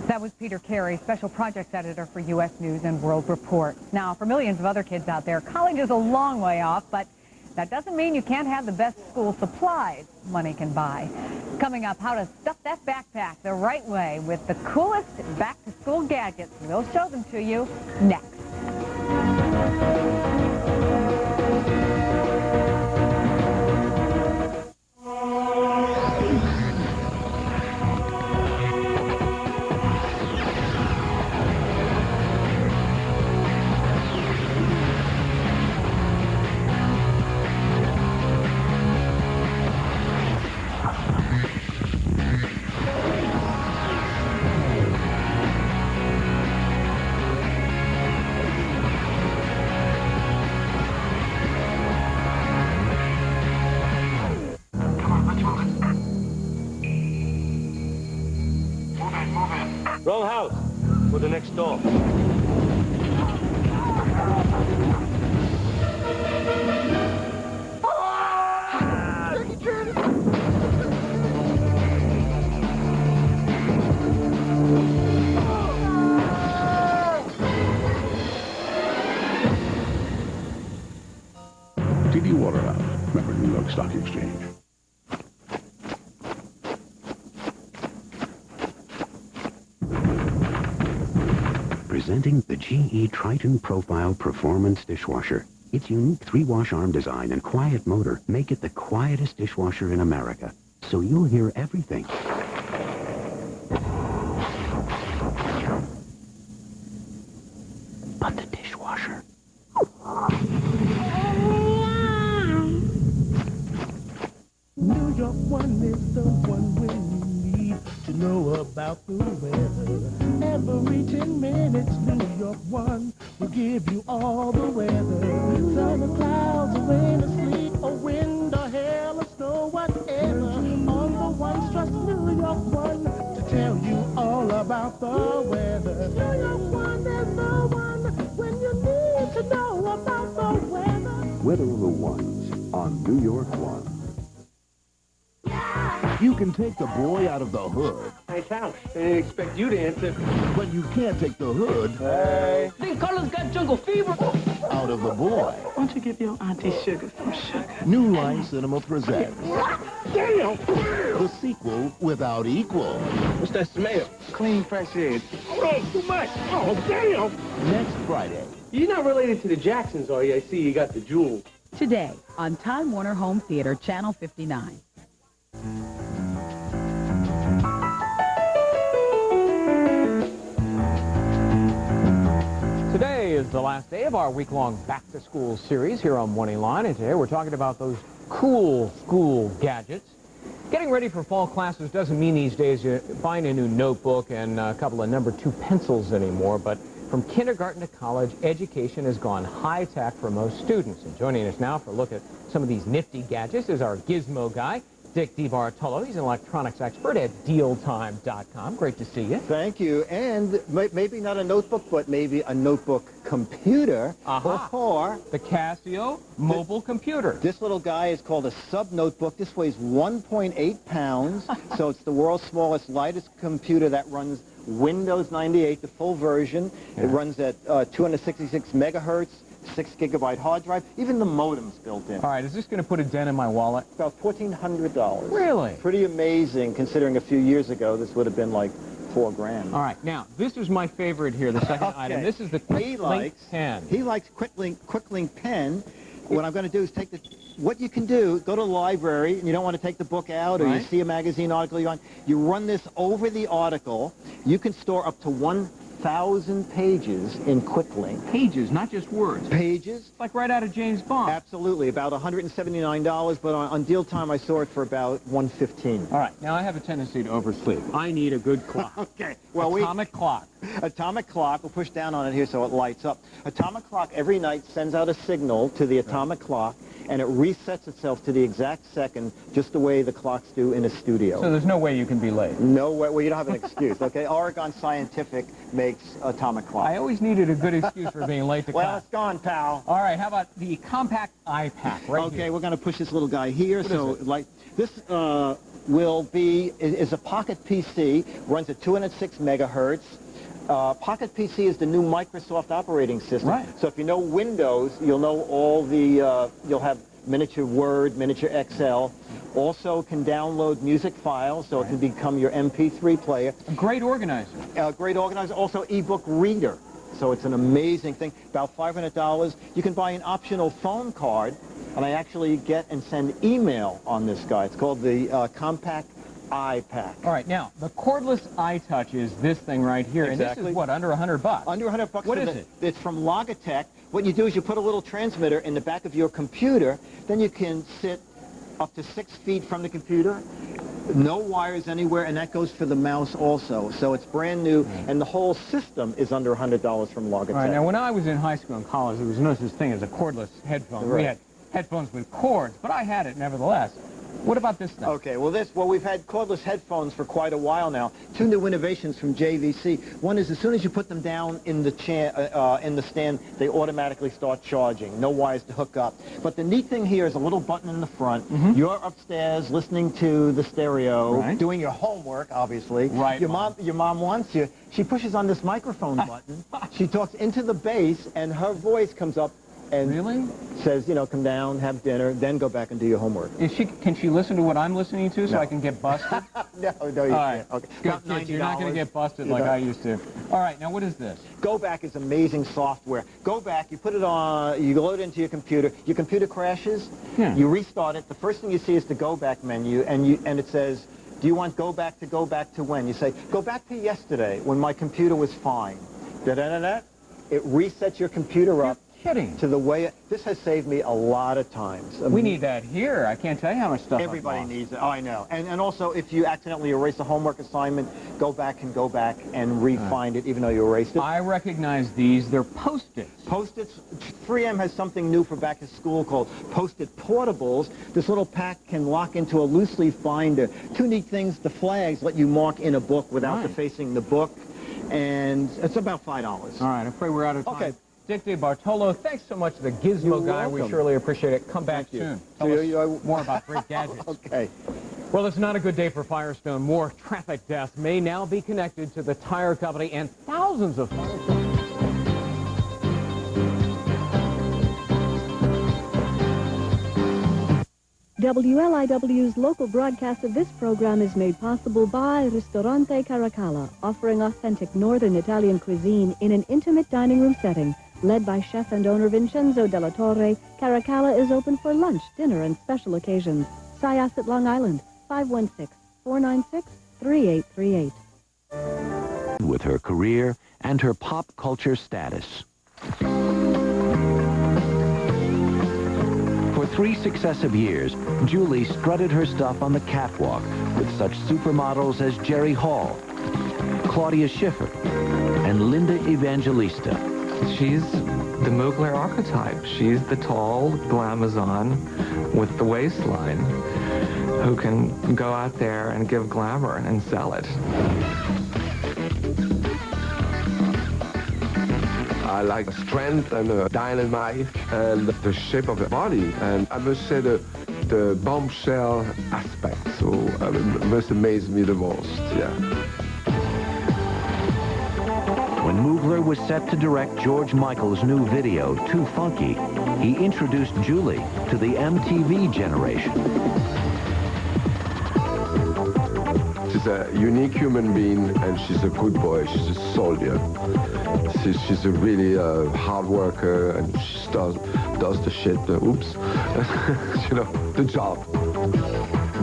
That was Peter Carey, Special Projects Editor for U.S. News and World Report. Now, for millions of other kids out there, college is a long way off, but that doesn't mean you can't have the best school supplies money can buy. Coming up, how to stuff that backpack the right way with the coolest back-to-school gadgets. We'll show them to you next. Wrong house. For the next door. TD Waterhouse, member New York Stock Exchange. Presenting the GE Triton Profile Performance Dishwasher. Its unique 3-wash arm design and quiet motor make it the quietest dishwasher in America. So you'll hear everything. But the dishwasher. New York One is the one when you need to know about the weather. Every 10 minutes, New York One will give you all the weather. Sun and clouds, rain or sleet, or wind or hail or snow, whatever. On the One, trust New York One to tell you all about the weather. New York One is the one when you need to know about the weather. Weather of the Ones on New York One. You can take the boy out of the hood. Nice house. They didn't expect you to answer. But you can't take the hood Hey. I think Carlos got jungle fever. out of the boy. Why don't you give your auntie sugar some sugar? New Line Cinema presents Damn. the sequel without equal. What's that smell? Clean, fresh air. Oh, too much. Oh, damn. Next Friday. You're not related to the Jacksons, are you? I see you got the jewel. Today on Time Warner Home Theater, Channel 59. Today is the last day of our week-long back-to-school series here on Morning Line, and today we're talking about those cool school gadgets. Getting ready for fall classes doesn't mean these days you find a new notebook and a couple of number 2 pencils anymore, but from kindergarten to college, education has gone high-tech for most students. And joining us now for a look at some of these nifty gadgets is our gizmo guy, Dick DeBartolo. He's an electronics expert at DealTime.com. Great to see you. Thank you. And maybe not a notebook, but maybe a notebook computer. Or the Casio mobile computer. This little guy is called a sub-notebook. This weighs 1.8 pounds. So it's the world's smallest, lightest computer that runs Windows 98, the full version. Yeah. It runs at 266 megahertz. 6 gigabyte hard drive, even the modem's built in. All right, is this going to put a dent in my wallet? About $1,400. Really? Pretty amazing, considering a few years ago this would have been like $4 grand. All right, now, this is my favorite here, the second item. This is the Quick Link pen. He likes Quick Link pen. What I'm going to do is take what you can do, go to the library, and you don't want to take the book out, or you see a magazine article you want, you run this over the article. You can store up to 1,000 pages in Quick Link. Pages, not just words. Pages. Like right out of James Bond. Absolutely. About $179, but on Deal Time I saw it for about $115. All right. Now I have a tendency to oversleep. I need a good clock. Okay. Well, Atomic clock. Atomic clock, we'll push down on it here so it lights up. Atomic clock every night sends out a signal to the atomic clock, and it resets itself to the exact second, just the way the clocks do in a studio. So there's no way you can be late? No way. Well, you don't have an excuse, okay? Oregon Scientific makes atomic clock. I always needed a good excuse for being late to class. Well, it's gone, pal. All right, how about the compact iPack right Okay, here? we're going to push this little guy here. What so, is it? like, this is a Pocket PC, runs at 206 megahertz. Pocket PC is the new Microsoft operating system. Right. So if you know Windows, you'll know all the, you'll have miniature Word, miniature Excel. Also can download music files, so it can become your MP3 player. A great organizer. Great organizer. Also ebook reader. So it's an amazing thing. About $500. You can buy an optional phone card, and I actually get and send email on this guy. It's called the Compact iPack. All right, now, the cordless iTouch is this thing right here, Exactly. and this is what, under $100? Under $100. What is it? It's from Logitech. What you do is you put a little transmitter in the back of your computer, then you can sit up to 6 feet from the computer, no wires anywhere, and that goes for the mouse also. So it's brand new, and the whole system is under $100 from Logitech. All right, now when I was in high school and college, there was no such thing as a cordless headphone. Right. We had headphones with cords, but I had it nevertheless. What about this stuff? Okay, well we've had cordless headphones for quite a while now. 2 new innovations from JVC. One is as soon as you put them down in the stand, they automatically start charging. No wires to hook up. But the neat thing here is a little button in the front. You're upstairs listening to the stereo, doing your homework, obviously. Right. Your mom wants you. She pushes on this microphone button. She talks into the bass, and her voice comes up and says, you know, come down, have dinner, then go back and do your homework. Can she listen to what I'm listening to so I can get busted? No, you All right. can't. Okay. Good About kids, you're not going to get busted You like know. I used to. All right, now what is this? Go Back is amazing software. Go Back, you put it on, you load it into your computer crashes, you restart it, the first thing you see is the Go Back menu, and it says, do you want Go Back to when? You say, go back to yesterday when my computer was fine. Da-da-da-da. It resets your computer up. Kidding. To the way this has saved me a lot of times. We need that here. I can't tell you how much stuff Everybody needs it. Oh, I know. And also, if you accidentally erase a homework assignment, Go Back and re-find it, even though you erased it. I recognize these. They're Post-its. Post-its. 3M has something new for back to school called Post-it Portables. This little pack can lock into a loose leaf binder. 2 neat things. The flags let you mark in a book without defacing the book, and it's about $5. All right. I'm afraid we're out of time. Okay. Dick DeBartolo, thanks so much to the Gizmo You're guy. We welcome. surely appreciate it. Come back soon. Tell us more about great gadgets. Okay. Well, it's not a good day for Firestone. More traffic deaths may now be connected to the tire company, and thousands of WLIW's local broadcast of this program is made possible by Ristorante Caracalla, offering authentic northern Italian cuisine in an intimate dining room setting. Led by chef and owner Vincenzo Della Torre, Caracalla is open for lunch, dinner, and special occasions. Syosset, Long Island, 516-496-3838. With her career and her pop culture status. For 3 successive years, Julie strutted her stuff on the catwalk with such supermodels as Jerry Hall, Claudia Schiffer, and Linda Evangelista. She's the Mugler archetype. She's the tall glamazon with the waistline who can go out there and give glamour and sell it. I like strength and dynamite and the shape of the body. And I must say the bombshell aspect. So must amaze me the most, yeah. When Mugler was set to direct George Michael's new video, Too Funky, he introduced Julie to the MTV generation. She's a unique human being, and she's a good boy. She's a soldier. She's a really hard worker, and she does the shit, oops, you know, the job.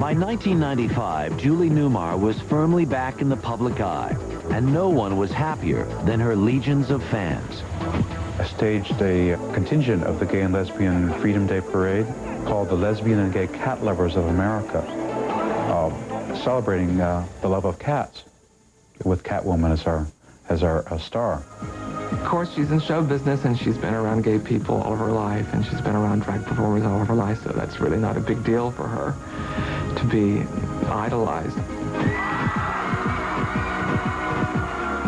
By 1995, Julie Newmar was firmly back in the public eye, and no one was happier than her legions of fans. I staged a contingent of the Gay and Lesbian Freedom Day Parade called the Lesbian and Gay Cat Lovers of America, celebrating the love of cats, with Catwoman as our as our star. Of course, she's in show business, and she's been around gay people all of her life, and she's been around drag performers all of her life, so that's really not a big deal for her to be idolized.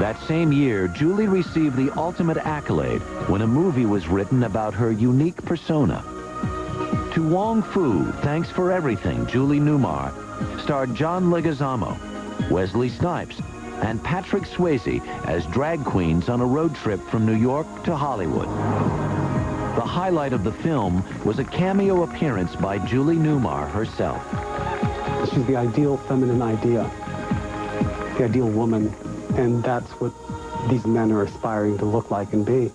That same year, Julie received the ultimate accolade when a movie was written about her unique persona. To Wong Fu, Thanks for Everything, Julie Newmar starred John Leguizamo, Wesley Snipes, and Patrick Swayze as drag queens on a road trip from New York to Hollywood. The highlight of the film was a cameo appearance by Julie Newmar herself. She's the ideal feminine idea, the ideal woman, and that's what these men are aspiring to look like and be.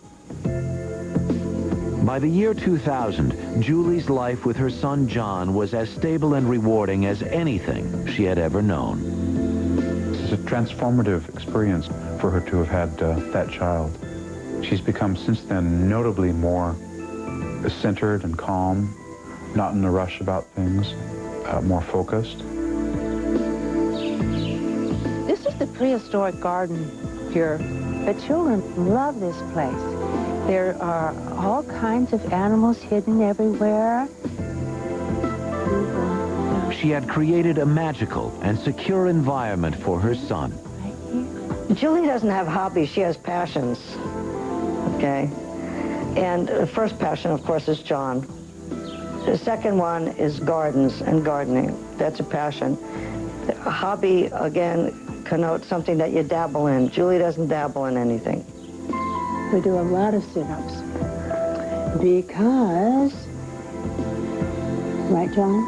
By the year 2000, Julie's life with her son John was as stable and rewarding as anything she had ever known. It's a transformative experience for her to have had that child. She's become since then notably more centered and calm, not in a rush about things, more focused. This is the prehistoric garden here. The children love this place. There are all kinds of animals hidden everywhere. She had created a magical and secure environment for her son. Julie doesn't have hobbies, she has passions, okay? And the first passion, of course, is John. The second one is gardens and gardening. That's a passion. A hobby, again, connotes something that you dabble in. Julie doesn't dabble in anything. We do a lot of sit-ups because, right, John?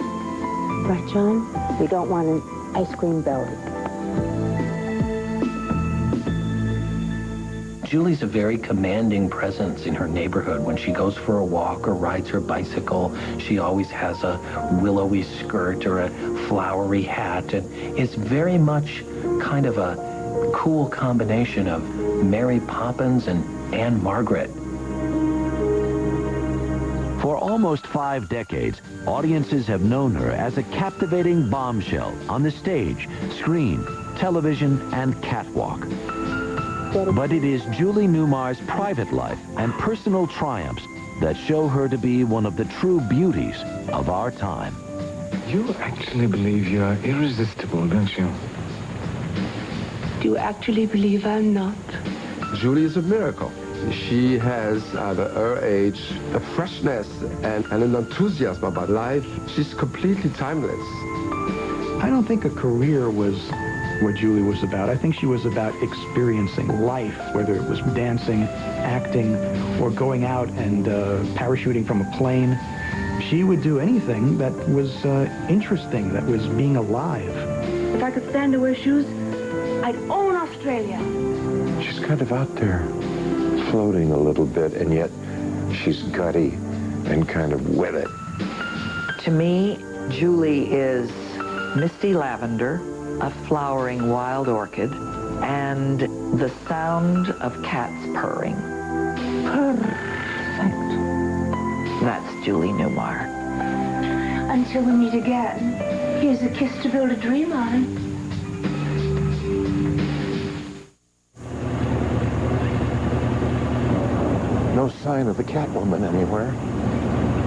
Right, John? We don't want an ice cream belly. Julie's a very commanding presence in her neighborhood. When she goes for a walk or rides her bicycle, she always has a willowy skirt or a flowery hat, and it's very much kind of a cool combination of Mary Poppins and Anne Margaret. For almost 5 decades, audiences have known her as a captivating bombshell on the stage, screen, television, and catwalk. But it is Julie Newmar's private life and personal triumphs that show her to be one of the true beauties of our time. You actually believe you are irresistible, don't you? Do you actually believe I'm not? Julie is a miracle. She has, at her age, a freshness and an enthusiasm about life. She's completely timeless. I don't think a career was what Julie was about. I think she was about experiencing life, whether it was dancing, acting, or going out and parachuting from a plane. She would do anything that was interesting, that was being alive. If I could stand to wear shoes, I'd own Australia. She's kind of out there, floating a little bit, and yet she's gutty and kind of with it. To me, Julie is misty lavender, a flowering wild orchid, and the sound of cats purring. Perfect. That's Julie Newmar. Until we meet again, here's a kiss to build a dream on. No sign of the Catwoman anywhere.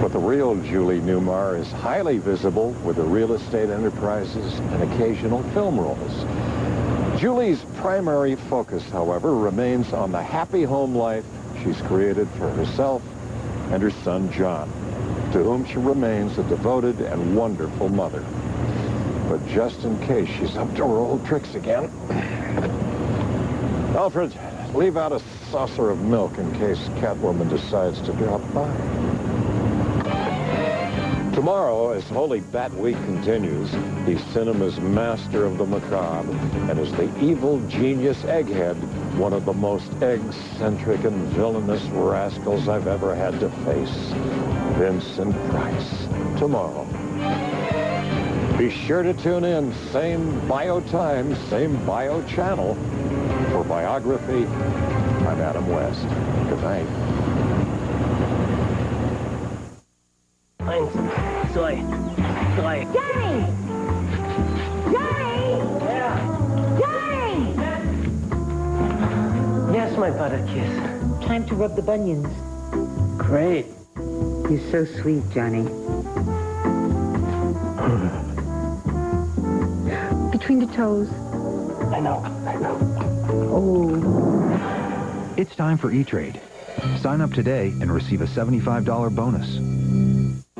But the real Julie Newmar is highly visible with her real estate enterprises and occasional film roles. Julie's primary focus, however, remains on the happy home life she's created for herself and her son, John, to whom she remains a devoted and wonderful mother. But just in case she's up to her old tricks again, Alfred, leave out a saucer of milk in case Catwoman decides to drop by. Tomorrow, as Holy Bat Week continues, he's cinema's master of the macabre, and as the evil genius Egghead, one of the most eccentric and villainous rascals I've ever had to face. Vincent Price. Tomorrow. Be sure to tune in, same bio time, same bio channel. For Biography, I'm Adam West. Good night. Soy. Johnny! Johnny! Yeah. Johnny! my butter kiss. Time to rub the bunions. Great. You're so sweet, Johnny. Between the toes. I know. Oh. It's time for E-Trade. Sign up today and receive a $75 bonus.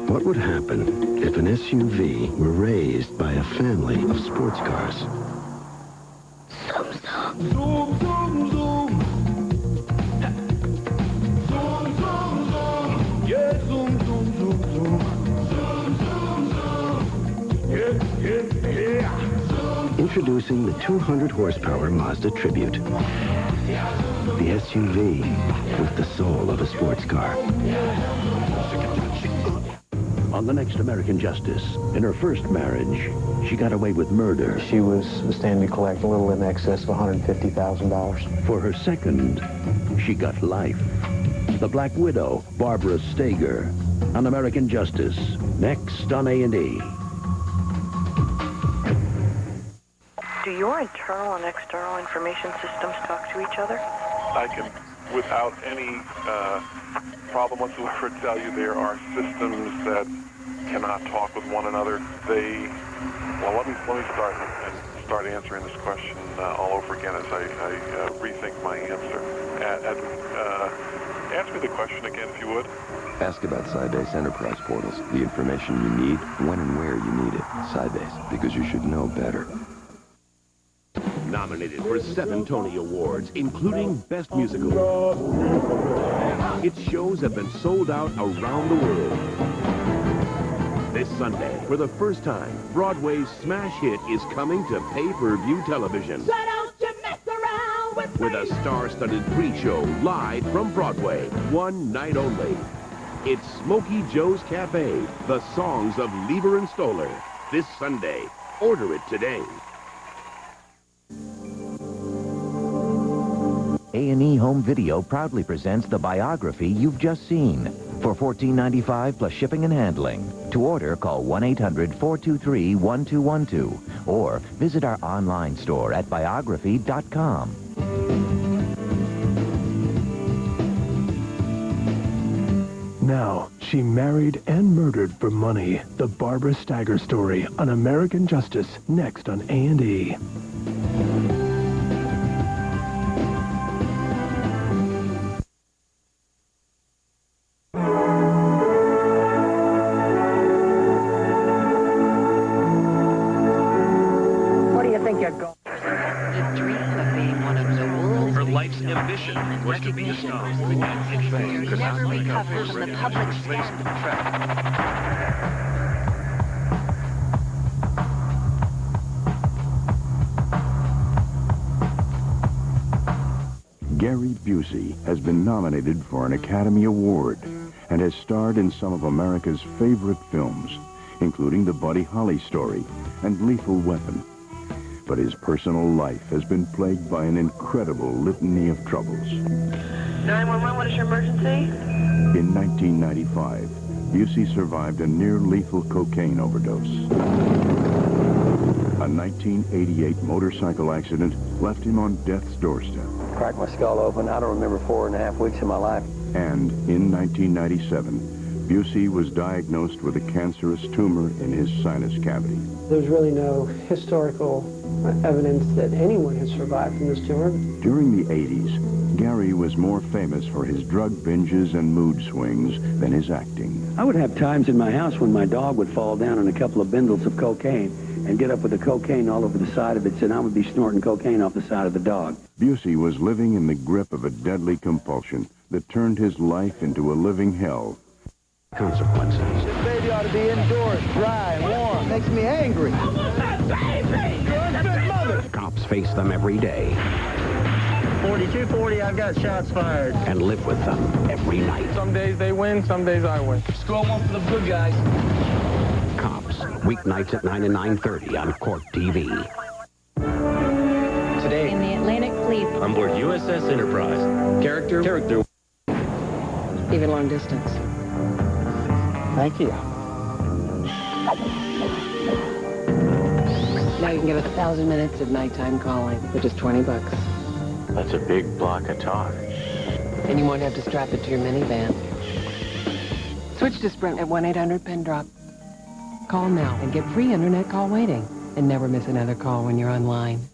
What would happen if an SUV were raised by a family of sports cars? Zoom, zoom, zoom. Zoom, zoom, zoom. Yeah, zoom, zoom, zoom, zoom. Zoom, zoom, zoom. Yeah, yeah, yeah. Introducing the 200 horsepower Mazda Tribute. The SUV with the soul of a sports car. On the next American Justice, in her first marriage, she got away with murder. She was standing to collect a little in excess of $150,000. For her second, she got life. The Black Widow, Barbara Steger, on American Justice, next on A&E. Do your internal and external information systems talk to each other? I can, without any problem whatsoever, tell you there are systems that cannot talk with one another. Well, let me start answering this question all over again as I rethink my answer. Ask me the question again, if you would. Ask about Sybase Enterprise portals, the information you need, when and where you need it. Sybase, because you should know better. Nominated for 7 Tony Awards, including Best Musical. Its shows have been sold out around the world. This Sunday, for the first time, Broadway's smash hit is coming to pay-per-view television. So don't you mess around with a star-studded pre-show live from Broadway, one night only. It's Smokey Joe's Cafe, the songs of Lieber and Stoller. This Sunday. Order it today. A&E Home Video proudly presents the biography you've just seen for $14.95 plus shipping and handling. To order, call 1-800-423-1212 or visit our online store at biography.com. Now, she married and murdered for money. The Barbara Steger story on American Justice, next on A&E. What do you think you're going? The dream of being one of the world's... Her life's ambition was to be a star. You'll never recover from the public Gary Busey has been nominated for an Academy Award and has starred in some of America's favorite films, including The Buddy Holly Story and Lethal Weapon. But his personal life has been plagued by an incredible litany of troubles. 911, what is your emergency? In 1995, Busey survived a near-lethal cocaine overdose. A 1988 motorcycle accident left him on death's doorstep. Cracked my skull open. I don't remember 4.5 weeks of my life. And in 1997, Busey was diagnosed with a cancerous tumor in his sinus cavity. There's really no historical evidence that anyone has survived from this tumor. During the 80s, Gary was more famous for his drug binges and mood swings than his acting. I would have times in my house when my dog would fall down on a couple of bindles of cocaine and get up with the cocaine all over the side of it, and I would be snorting cocaine off the side of the dog. Busey was living in the grip of a deadly compulsion that turned his life into a living hell. Consequences. This baby ought to be indoors, dry and warm. Makes me angry. Baby! Good mother! Cops face them every day 4240, I've got shots fired. and live with them every night. Some days they win, some days I win. Score one for the good guys. Cops, weeknights at 9 and 9:30 on Court TV. Today, in the Atlantic Fleet, On board USS Enterprise. Character. even long distance. Thank you. Now you can get 1,000 minutes of nighttime calling for just $20. That's a big block of talk. And you won't have to strap it to your minivan. Switch to Sprint at 1-800-PEN-DROP. Call now and get free internet call waiting. And never miss another call when you're online.